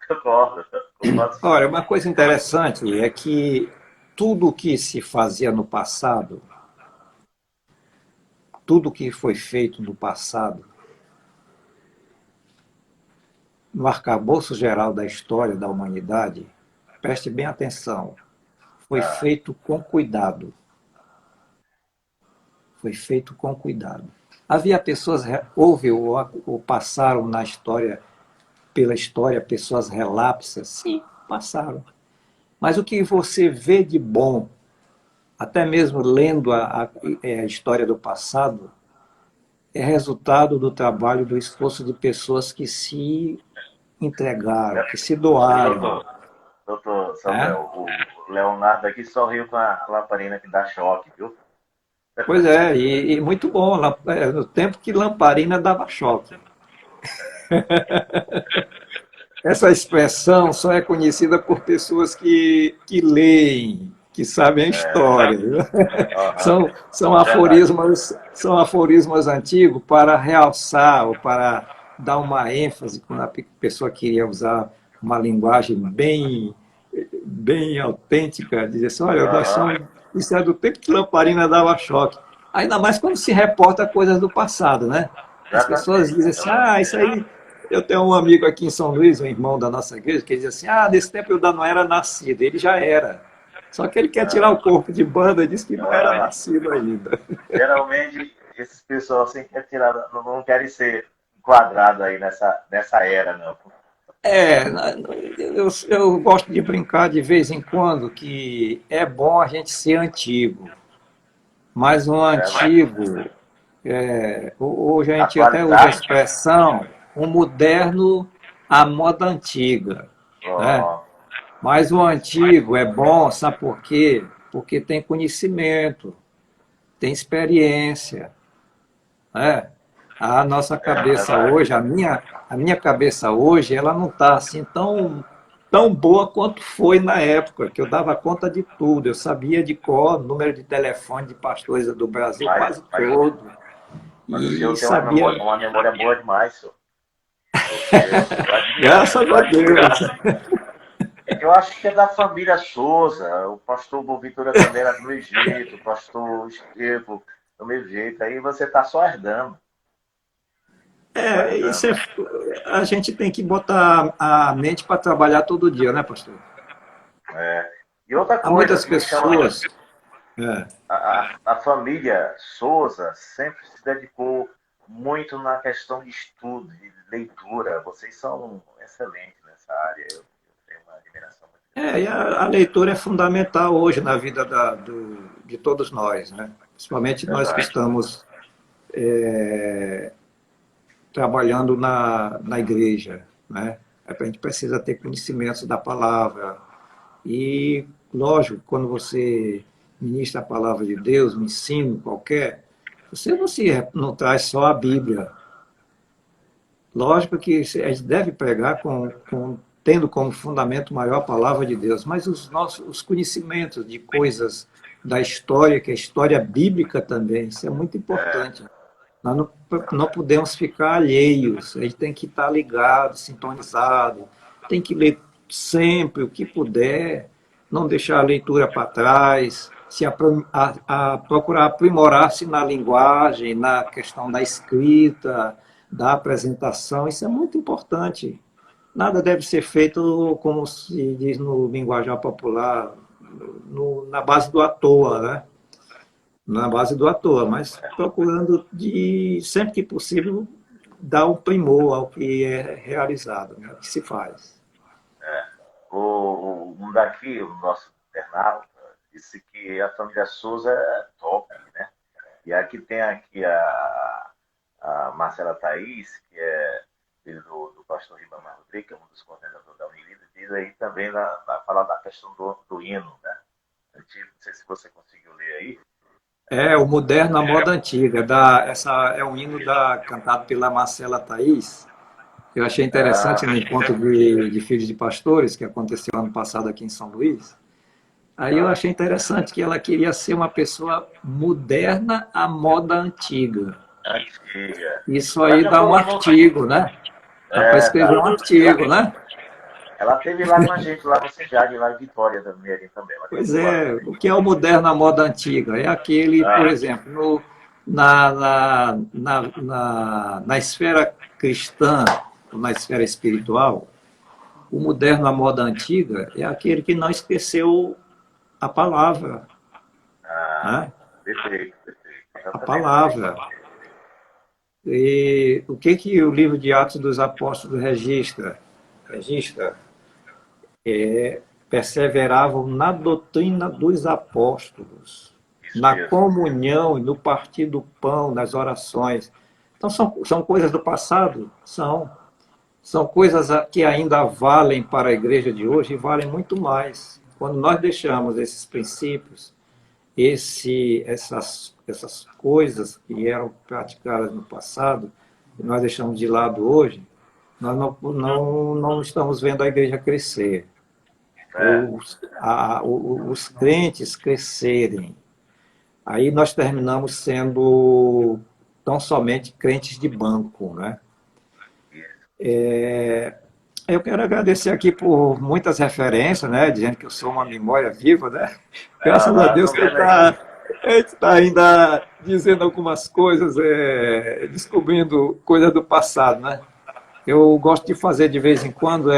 Concordo. Concordo sim. Olha, uma coisa interessante é que tudo o que se fazia no passado, tudo que foi feito no passado, no arcabouço geral da história da humanidade, preste bem atenção, foi Ah, feito com cuidado. Foi feito com cuidado. Havia pessoas, houve ou passaram na história, pela história, pessoas relapsas? Sim, passaram. Mas o que você vê de bom, até mesmo lendo a história do passado, é resultado do trabalho, do esforço de pessoas que se entregaram, que se doaram. doutor Né? Samuel, o Leonardo aqui sorriu com a lamparina que dá choque, viu? Pois é, e muito bom, no tempo que lamparina dava choque. Essa expressão só é conhecida por pessoas que leem, que sabem a história. Viu? Aham, verdade. São aforismos antigos para realçar ou para dar uma ênfase quando a pessoa queria usar uma linguagem bem autêntica, dizer assim, olha, Aham, isso é do tempo que lamparina dava choque. Ainda mais quando se reporta coisas do passado, né? As pessoas exatamente. dizem assim, isso aí. Eu tenho um amigo aqui em São Luís, um irmão da nossa igreja, que diz assim, nesse tempo eu ainda não era nascido, ele já era. Só que ele quer tirar o Ah, corpo de banda e diz que não era ah, nascido ainda. geralmente, esses pessoal assim quer tirar, não querem ser enquadrados aí nessa era, não. É, eu gosto de brincar de vez em quando que é bom a gente ser antigo, mas um É, antigo Hoje a gente até usa a Atualidade. expressão o moderno à moda antiga, né? Ó, Mas o antigo é bom, sabe por quê? Porque tem conhecimento, tem experiência, né? A nossa cabeça verdade. hoje, a minha cabeça hoje, ela não está assim tão boa quanto foi na época, que eu dava conta de tudo. Eu sabia de cor, número de telefone de pastores do Brasil Mas, quase mas, todo. mas o E senhor tem sabia, uma memória boa demais, senhor. Eu admiro, graças eu a admiro. Deus. Eu acho que é da família Souza. O pastor Boaventura também era do meu jeito, o pastor Estevo do meu jeito. Aí você está só herdando. Só Isso herdando. a gente tem que botar a mente para trabalhar todo dia, né, pastor? É. E outra Há coisa muitas que me chama. pessoas. É, A família Souza sempre se dedicou muito na questão de estudo, de leitura. Vocês são excelentes nessa área. Eu tenho uma admiração muito grande. e a leitura é fundamental hoje na vida de todos nós, né? Principalmente nós que Verdade. estamos trabalhando na igreja, né? A gente precisa ter conhecimentos da palavra. E, lógico, quando você ministra a palavra de Deus, um ensino qualquer, você não traz só a Bíblia. Lógico que a gente deve pregar tendo como fundamento maior a palavra de Deus, mas os conhecimentos de coisas da história, que é a história bíblica também, isso é muito importante. Nós não podemos ficar alheios, a gente tem que estar ligado, sintonizado, tem que ler sempre o que puder, não deixar a leitura para trás, procurar aprimorar-se na linguagem, na questão da escrita, da apresentação, isso é muito importante. Nada deve ser feito, como se diz no linguajar popular, na base do à toa, né? Na base do à toa, mas procurando, sempre que possível, dar um primor ao que é realizado, né? Ao que se faz. Um daqui, o nosso internauta, disse que a família Souza é top, né? E aqui tem aqui a Marcela Thaís, que é filho do pastor Ribamar Rodrigues, que é um dos coordenadores da Unilida, diz aí também falar da questão do hino, né? Antigo, não sei se você conseguiu ler aí. É o moderno à moda antiga, essa é um hino cantado pela Marcela Thaís. Eu achei interessante no Ah, encontro de filhos de pastores, que aconteceu ano passado aqui em São Luís. Aí eu ah, achei interessante que ela queria ser uma pessoa moderna à moda antiga. antiga. Isso Ela aí dá um cantou lá no. artigo, né? Dá para escrever Dá. um artigo, né? Ela esteve lá com a gente, lá no Cidade, lá em Vitória da Mirim também. Ela Pois cantou lá é, também. o que é o moderno à moda antiga? É aquele, por Ah, exemplo, na esfera cristã, na esfera espiritual, o moderno à moda antiga é aquele que não esqueceu a palavra, ah, né? perfeito, perfeito. A Exatamente assim. palavra. E o que o livro de Atos dos Apóstolos registra? Registra, perseveravam na doutrina dos apóstolos, Isso na mesmo. comunhão e no partir do pão, nas orações. Então, são coisas do passado? São coisas que ainda valem para a igreja de hoje e valem muito mais. Quando nós deixamos esses princípios, essas coisas que eram praticadas no passado, e nós deixamos de lado hoje, nós não estamos vendo a igreja crescer, É, os crentes crescerem. Aí nós terminamos sendo tão somente crentes de banco, né? Eu quero agradecer aqui por muitas referências, né? Dizendo que eu sou uma memória viva, né? Graças a Deus tô que vendo aqui. a gente está ainda dizendo algumas coisas, descobrindo coisas do passado, né? Eu gosto de fazer de vez em quando,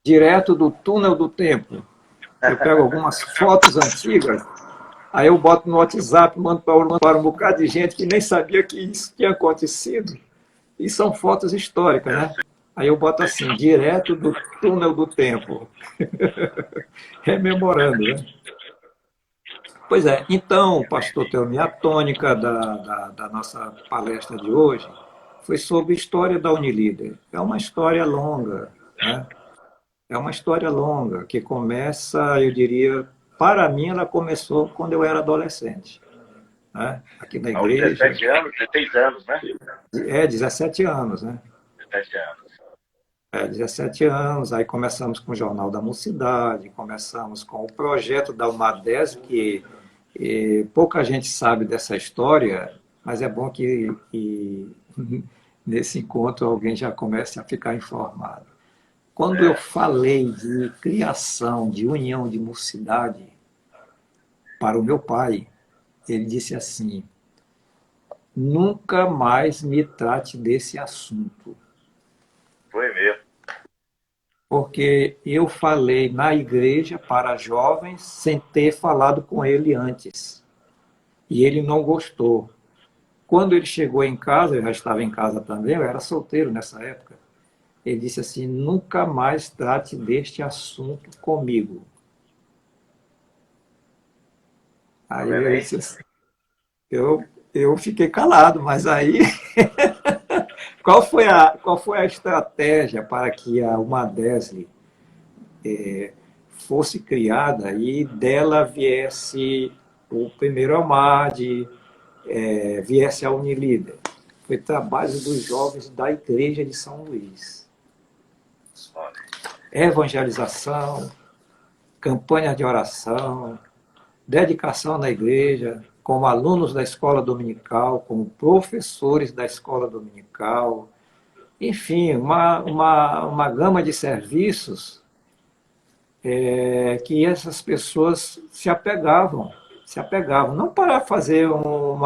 direto do túnel do tempo. Eu pego algumas fotos antigas, aí eu boto no WhatsApp, mando para um bocado de gente que nem sabia que isso tinha acontecido. E são fotos históricas, Eu né? sei. Aí eu boto assim, direto do túnel do tempo, rememorando, né? Pois é, então, pastor Teomir, a tônica da nossa palestra de hoje foi sobre a história da Unilíder. É uma história longa, né? É uma história longa que começa, eu diria, para mim ela começou quando eu era adolescente, né? Aqui na Aos igreja, 17 anos, 16 anos, né? 17 anos, né? 17 anos. 17 anos, aí começamos com o Jornal da Mocidade, começamos com o projeto da UMADES, que pouca gente sabe dessa história, mas é bom que nesse encontro alguém já comece a ficar informado. Quando eu É, falei de criação, de união de mocidade para o meu pai, ele disse assim: nunca mais me trate desse assunto, foi mesmo. porque eu falei na igreja para jovens sem ter falado com ele antes. E ele não gostou. Quando ele chegou em casa, eu já estava em casa também, eu era solteiro nessa época. Ele disse assim: nunca mais trate deste assunto comigo. Tá Aí vendo eu aí? disse assim, eu fiquei calado, mas aí qual foi a estratégia para que a Umadesli fosse criada e dela viesse o primeiro AMAD, viesse a Unilíder? Foi trabalho dos jovens da Igreja de São Luís. Olha, Evangelização, campanha de oração, dedicação na igreja, como alunos da escola dominical, como professores da escola dominical, enfim, uma gama de serviços que essas pessoas se apegavam, não para fazer um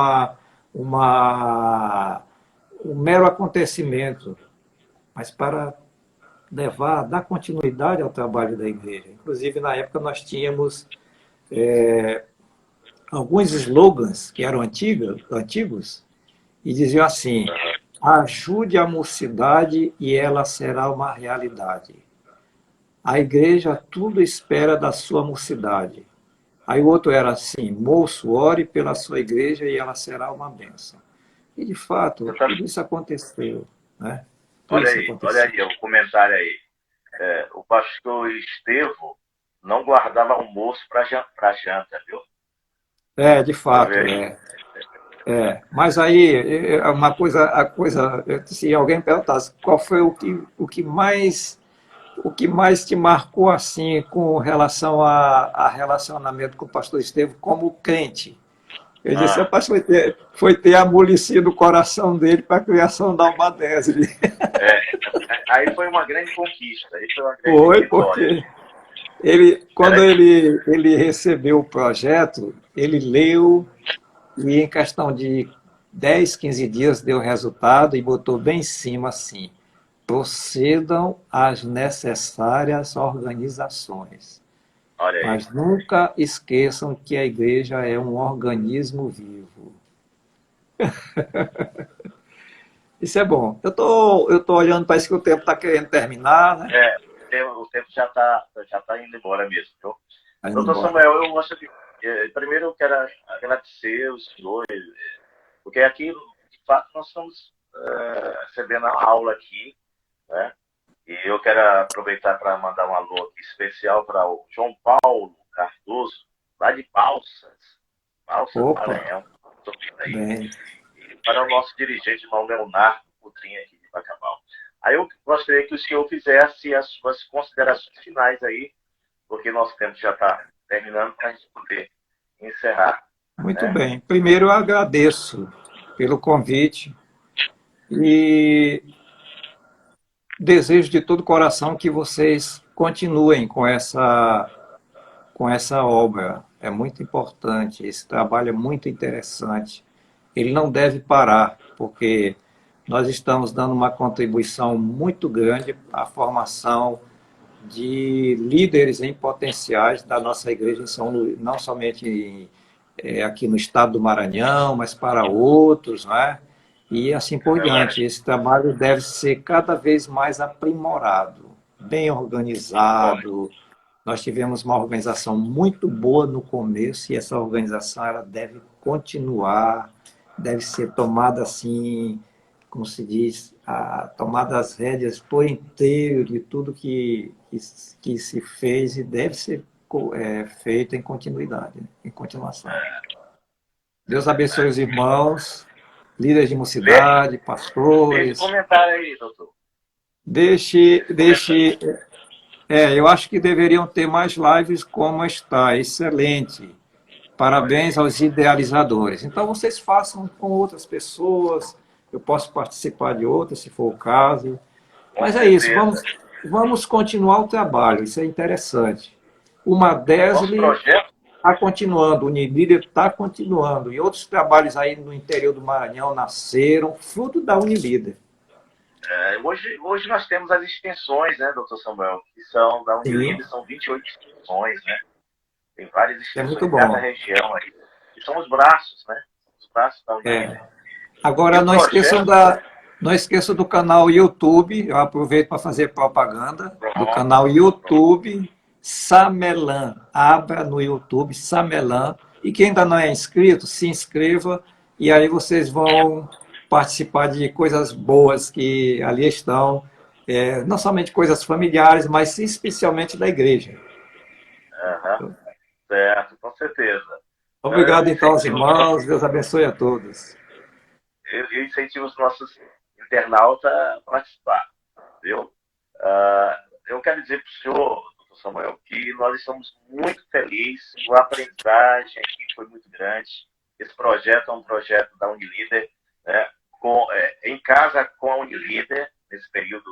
mero acontecimento, mas para dar continuidade ao trabalho da igreja. Inclusive, na época, nós tínhamos alguns slogans que eram antigos e diziam assim: ajude a mocidade e ela será uma realidade. A igreja tudo espera da sua mocidade. Aí o outro era assim: moço, ore pela sua igreja e ela será uma bênção. E de fato, você tá- tudo isso aconteceu, né? Tudo isso olha aconteceu. aí, o comentário aí. O pastor Estevão não guardava almoço para janta, viu? De Foi fato, ver. Mas aí, uma coisa, se alguém perguntasse qual foi o que mais te marcou assim com relação a relacionamento com o pastor Estevão como crente? Eu disse, Ah, rapaz, foi ter amolecido o coração dele para a criação da Alma 10. é, aí foi uma grande conquista, aí foi uma grande Foi, vitória. porque quando Era, ele recebeu o projeto, ele leu e em questão de 10, 15 dias deu resultado e botou bem em cima assim: procedam às necessárias organizações, olha aí. mas nunca esqueçam que a igreja é um organismo vivo. Isso é bom. Eu tô olhando, parece que o tempo está querendo terminar, né? O tempo já tá indo embora mesmo, viu? Tá indo Doutor embora. Samuel, eu gosto de. Primeiro eu quero agradecer o senhor, porque aqui, de fato, nós estamos recebendo a aula aqui, né? E eu quero aproveitar para mandar um alô aqui especial para o João Paulo Cardoso, lá de Balsas do Opa, Maranhão, estou vindo aí, bem. e para o nosso dirigente, irmão Leonardo Coutrinho, aqui de Bacabal. Aí eu gostaria que o senhor fizesse as suas considerações finais aí, porque nosso tempo já está terminando para a gente poder encerrar, Muito né? bem. Primeiro eu agradeço pelo convite e desejo de todo o coração que vocês continuem com essa obra. É muito importante, esse trabalho é muito interessante. Ele não deve parar, porque nós estamos dando uma contribuição muito grande à formação de líderes em potenciais da nossa igreja em São Luís, não somente aqui no estado do Maranhão, mas para outros, né? E assim É por verdade. diante. Esse trabalho deve ser cada vez mais aprimorado, bem Concordo. organizado, Nós tivemos uma organização muito boa no começo e essa organização ela deve continuar, deve ser tomada assim, como se diz, tomada as rédeas por inteiro de tudo que se fez e deve ser feito em continuidade, em continuação. Deus abençoe os irmãos, líderes de mocidade, Deixe pastores. comentário aí, doutor. Deixe. Eu acho que deveriam ter mais lives como está. Excelente. Parabéns aos idealizadores. Então, vocês façam com outras pessoas. Eu posso participar de outras, se for o caso. Com Mas é isso. certeza. Vamos continuar o trabalho. Isso é interessante. O Nosso Madesli projeto, está continuando, o Unilíder está continuando. E outros trabalhos aí no interior do Maranhão nasceram, fruto da Unilíder. hoje nós temos as extensões, né, doutor Samuel, que são da Unilíder, são 28 extensões, né? Tem várias extensões muito em cada bom. região aí. E são os braços, né? Os braços da Unilíder. Agora, não esqueçam do canal YouTube, eu aproveito para fazer propaganda, do canal YouTube Samelan. Abra no YouTube Samelan. E quem ainda não é inscrito, se inscreva e aí vocês vão participar de coisas boas que ali estão, não somente coisas familiares, mas especialmente da igreja. Certo, com certeza. Obrigado, então, aos irmãos. Deus abençoe a todos. Eu incentivo os nossos internautas a participar, viu? Eu quero dizer para o senhor, doutor Samuel, que nós estamos muito felizes, a aprendizagem aqui foi muito grande. Esse projeto é um projeto da Unilíder, né, em casa com a Unilíder, nesse período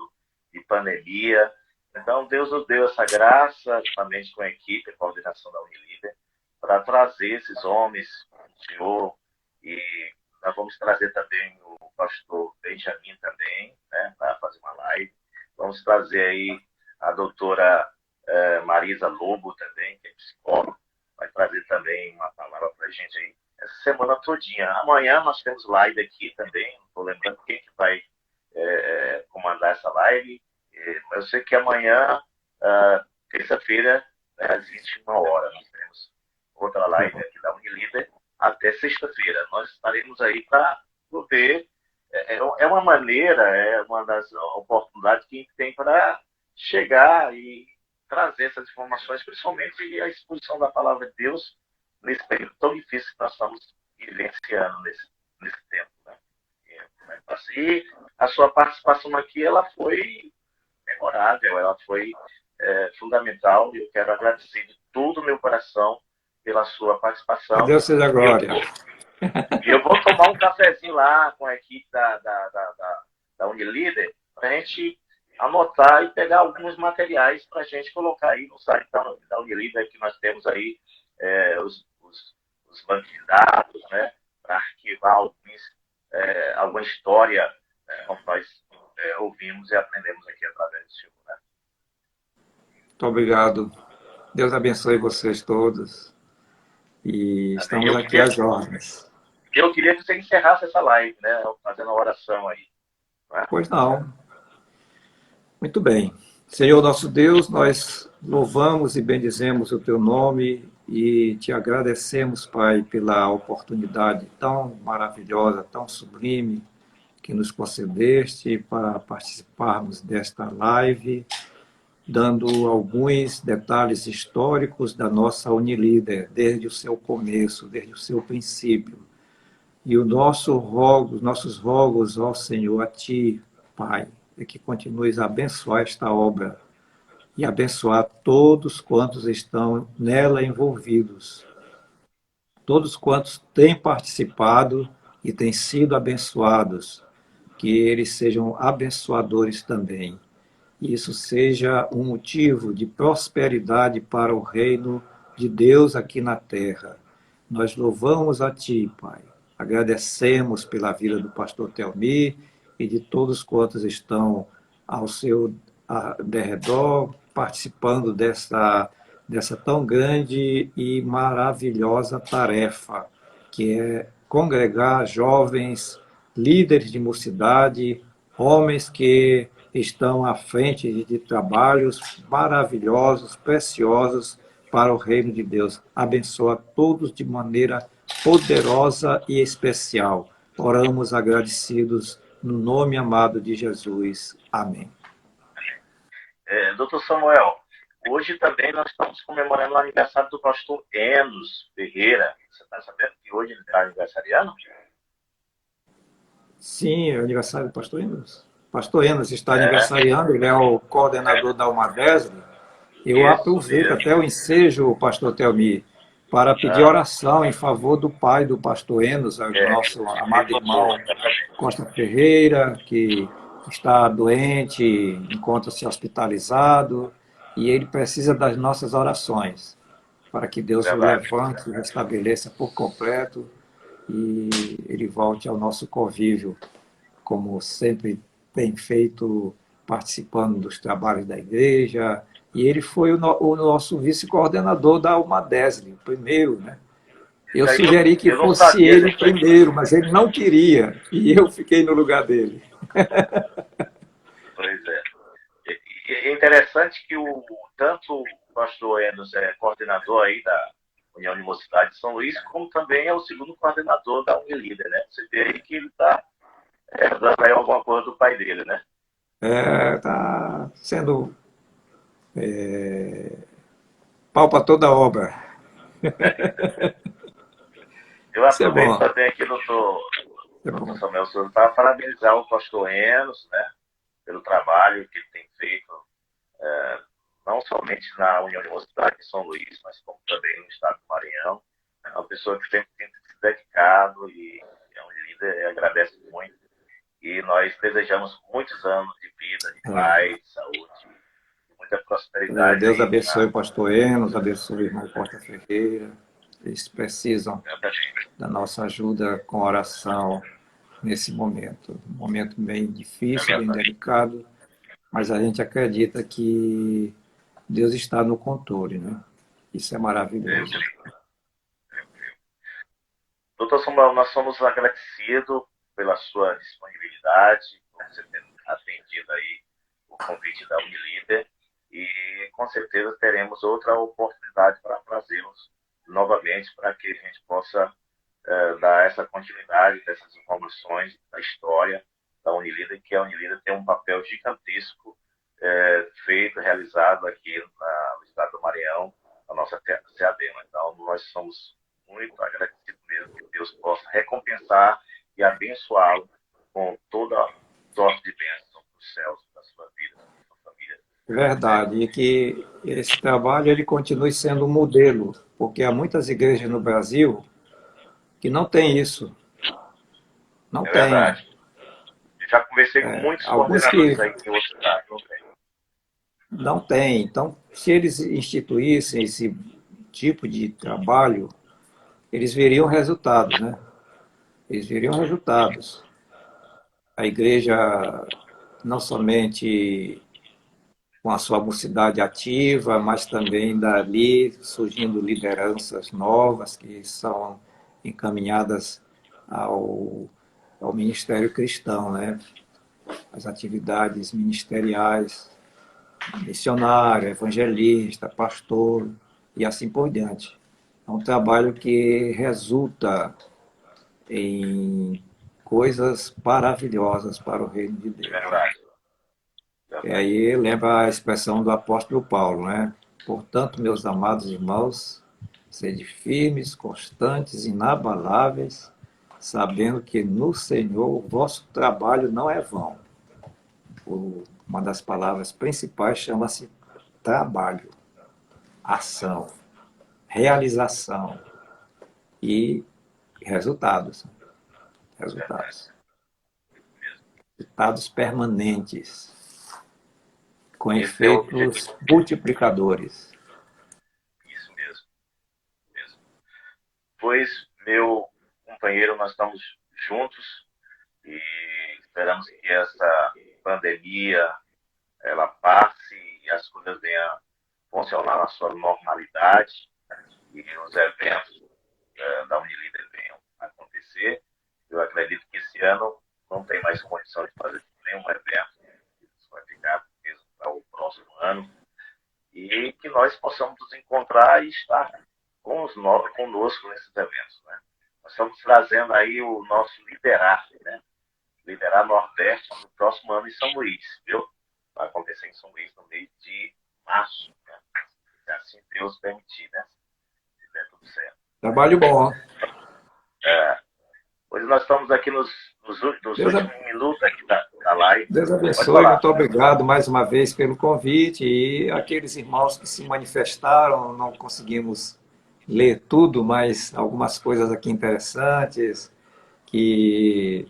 de pandemia. Então, Deus nos deu essa graça, juntamente com a equipe, a coordenação da Unilíder, para trazer esses homens, o senhor, e nós vamos trazer também o pastor Benjamin também, né, para fazer uma live. Vamos trazer aí a doutora Marisa Lobo também, que é psicóloga, vai trazer também uma palavra para a gente aí essa semana todinha. Amanhã nós temos live aqui também, não estou lembrando quem que vai comandar essa live. Eu sei que amanhã, terça-feira, às 21 horas, nós temos outra live aqui da Unilíder, até sexta-feira. Nós estaremos aí para ver. É uma maneira, é uma das oportunidades que a gente tem para chegar e trazer essas informações, principalmente a exposição da palavra de Deus nesse período tão difícil que nós estamos vivenciando nesse tempo. Né? E a sua participação aqui ela foi memorável, ela foi fundamental, e eu quero agradecer de todo o meu coração pela sua participação. A Deus seja a glória. E eu vou tomar um cafezinho lá com a equipe da Unilíder para a gente anotar e pegar alguns materiais para a gente colocar aí no site da Unilíder, que nós temos aí os bancos de dados, né, para arquivar alguma história, como nós ouvimos e aprendemos aqui através do Senhor. Né? Muito obrigado. Deus abençoe vocês todos. E estamos aqui às ordens. Eu queria que você encerrasse essa live, né, fazendo a oração aí. Né? Pois não. Muito bem. Senhor nosso Deus, nós louvamos e bendizemos o teu nome e te agradecemos, Pai, pela oportunidade tão maravilhosa, tão sublime que nos concedeste para participarmos desta live, dando alguns detalhes históricos da nossa Unilíder, desde o seu começo, desde o seu princípio. E os nossos rogos ao Senhor, a Ti, Pai, é que continues a abençoar esta obra e abençoar todos quantos estão nela envolvidos, todos quantos têm participado e têm sido abençoados, que eles sejam abençoadores também. E isso seja um motivo de prosperidade para o reino de Deus aqui na terra. Nós louvamos a Ti, Pai. Agradecemos pela vida do pastor Telmi e de todos quantos estão ao seu derredor, participando dessa tão grande e maravilhosa tarefa, que é congregar jovens, líderes de mocidade, homens que estão à frente de trabalhos maravilhosos, preciosos para o reino de Deus. Abençoa todos de maneira poderosa e especial. Oramos agradecidos no nome amado de Jesus. Amém. Doutor Samuel, hoje também nós estamos comemorando o aniversário do pastor Enos Ferreira. Você está sabendo que hoje ele está aniversariando? Sim, é o aniversário do pastor Enos. Pastor Enos está É, aniversariando, ele é o coordenador da Almadesb. Eu isso aproveito mesmo. até o ensejo, pastor Telmi, para pedir Ah, oração em favor do pai do pastor Enos, o nosso que amado Deus irmão abençoe. Costa Ferreira, que está doente, encontra-se hospitalizado, e ele precisa das nossas orações, para que Deus o Verdade. levante e restabeleça por completo e ele volte ao nosso convívio, como sempre tem feito, participando dos trabalhos da igreja. E ele foi o nosso vice-coordenador da Almadesb, o primeiro, né? Eu Isso aí eu, sugeri que eu não fosse sabia ele o dessa primeiro, história. mas ele não queria, e eu fiquei no lugar dele. Pois é. E é interessante que tanto o pastor Enos é coordenador aí da União de Mocidade de São Luís, como também é o segundo coordenador da Unilíder, né? Você vê aí que ele está dando aí alguma coisa do pai dele, né? Está sendo pau para toda obra. Eu Isso é aproveito bom. também aqui, Isso é doutor bom. Samuel Souza, para parabenizar o pastor Enos, né? Pelo trabalho que ele tem feito, não somente na União de Mocidade de São Luís, mas como também no estado do Maranhão. É uma pessoa que sempre tem se dedicado e é um líder e agradece muito. E nós desejamos muitos anos de vida, de paz, de saúde, de muita prosperidade Deus aí abençoe o pastor Enos, abençoe o irmão Costa Ferreira. Eles precisam da nossa ajuda com oração nesse momento. Um momento bem É difícil, bem verdade. delicado, mas a gente acredita que Deus está no controle, né? Isso é Eu maravilhoso. creio. Doutor Samuel, nós somos agradecidos pela sua disponibilidade, por você ter atendido aí o convite da Unilíder e com certeza teremos outra oportunidade para trazê-los novamente para que a gente possa dar essa continuidade dessas informações da história da Unilíder, que a Unilíder tem um papel gigantesco feito, realizado aqui no estado do Maranhão, a nossa CADEMA. Então, nós somos muito agradecidos mesmo que Deus possa recompensar e abençoá-lo com toda sorte de bênção dos céus, da sua vida, da sua família. Né? Verdade, e que esse trabalho ele continue sendo um modelo, porque há muitas igrejas no Brasil que não tem isso, não É tem. verdade. Eu já conversei com muitos Alguns que coordenadores aí em outros estados, não tem. não têm. Então, se eles instituíssem esse tipo de trabalho, eles veriam resultados, né? Eles veriam resultados. A igreja não somente com a sua mocidade ativa, mas também dali surgindo lideranças novas que são encaminhadas ao, ao ministério cristão, né? As atividades ministeriais, missionário, evangelista, pastor e assim por diante. É um trabalho que resulta em coisas maravilhosas para o reino de É Deus. Né? verdade. É E verdade. aí lembra a expressão do apóstolo Paulo, né? Portanto, meus amados irmãos, sede firmes, constantes, inabaláveis, sabendo que no Senhor o vosso trabalho não é vão. Uma das palavras principais chama-se trabalho, ação, realização e resultados. Verdade. Resultados. Resultados permanentes, com Esse é o objetivo. efeitos multiplicadores. Isso mesmo. Mesmo. Pois, meu companheiro, nós estamos juntos e esperamos que essa pandemia ela passe e as coisas venham a funcionar na sua normalidade e os eventos da Unilíder venham a acontecer. Eu acredito que esse ano não tem mais condição de fazer nenhum evento. Isso vai nós possamos nos encontrar e estar conosco nesses eventos, né? Nós estamos trazendo aí o nosso liderar, né? Liderar Nordeste no próximo ano em São Luís, viu? Vai acontecer em São Luís no mês de março, né? Se assim Deus permitir, né? Se der tudo certo. Trabalho bom. Hoje nós estamos aqui nos últimos minutos aqui da live. Deus abençoe, muito obrigado mais uma vez pelo convite, e aqueles irmãos que se manifestaram, não conseguimos ler tudo, mas algumas coisas aqui interessantes que,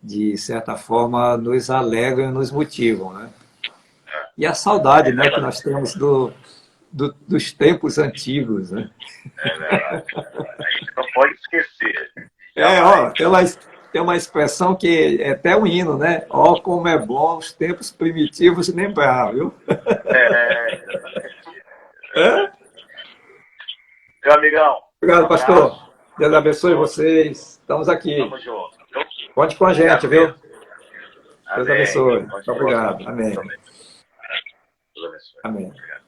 de certa forma, nos alegram e nos motivam, né? E a saudade, né, que nós temos dos tempos antigos, né? É verdade. A gente não pode esquecer. Ó, tem uma expressão que é até um hino, né? Ó, como é bom os tempos primitivos lembrar, viu? É. Meu amigão. Obrigado, pastor. Deus abençoe vocês. Estamos aqui. Tamo junto. Conte com a gente, viu? Deus Amém. abençoe. Muito obrigado. Amém. Deus abençoe. Amém. Obrigado.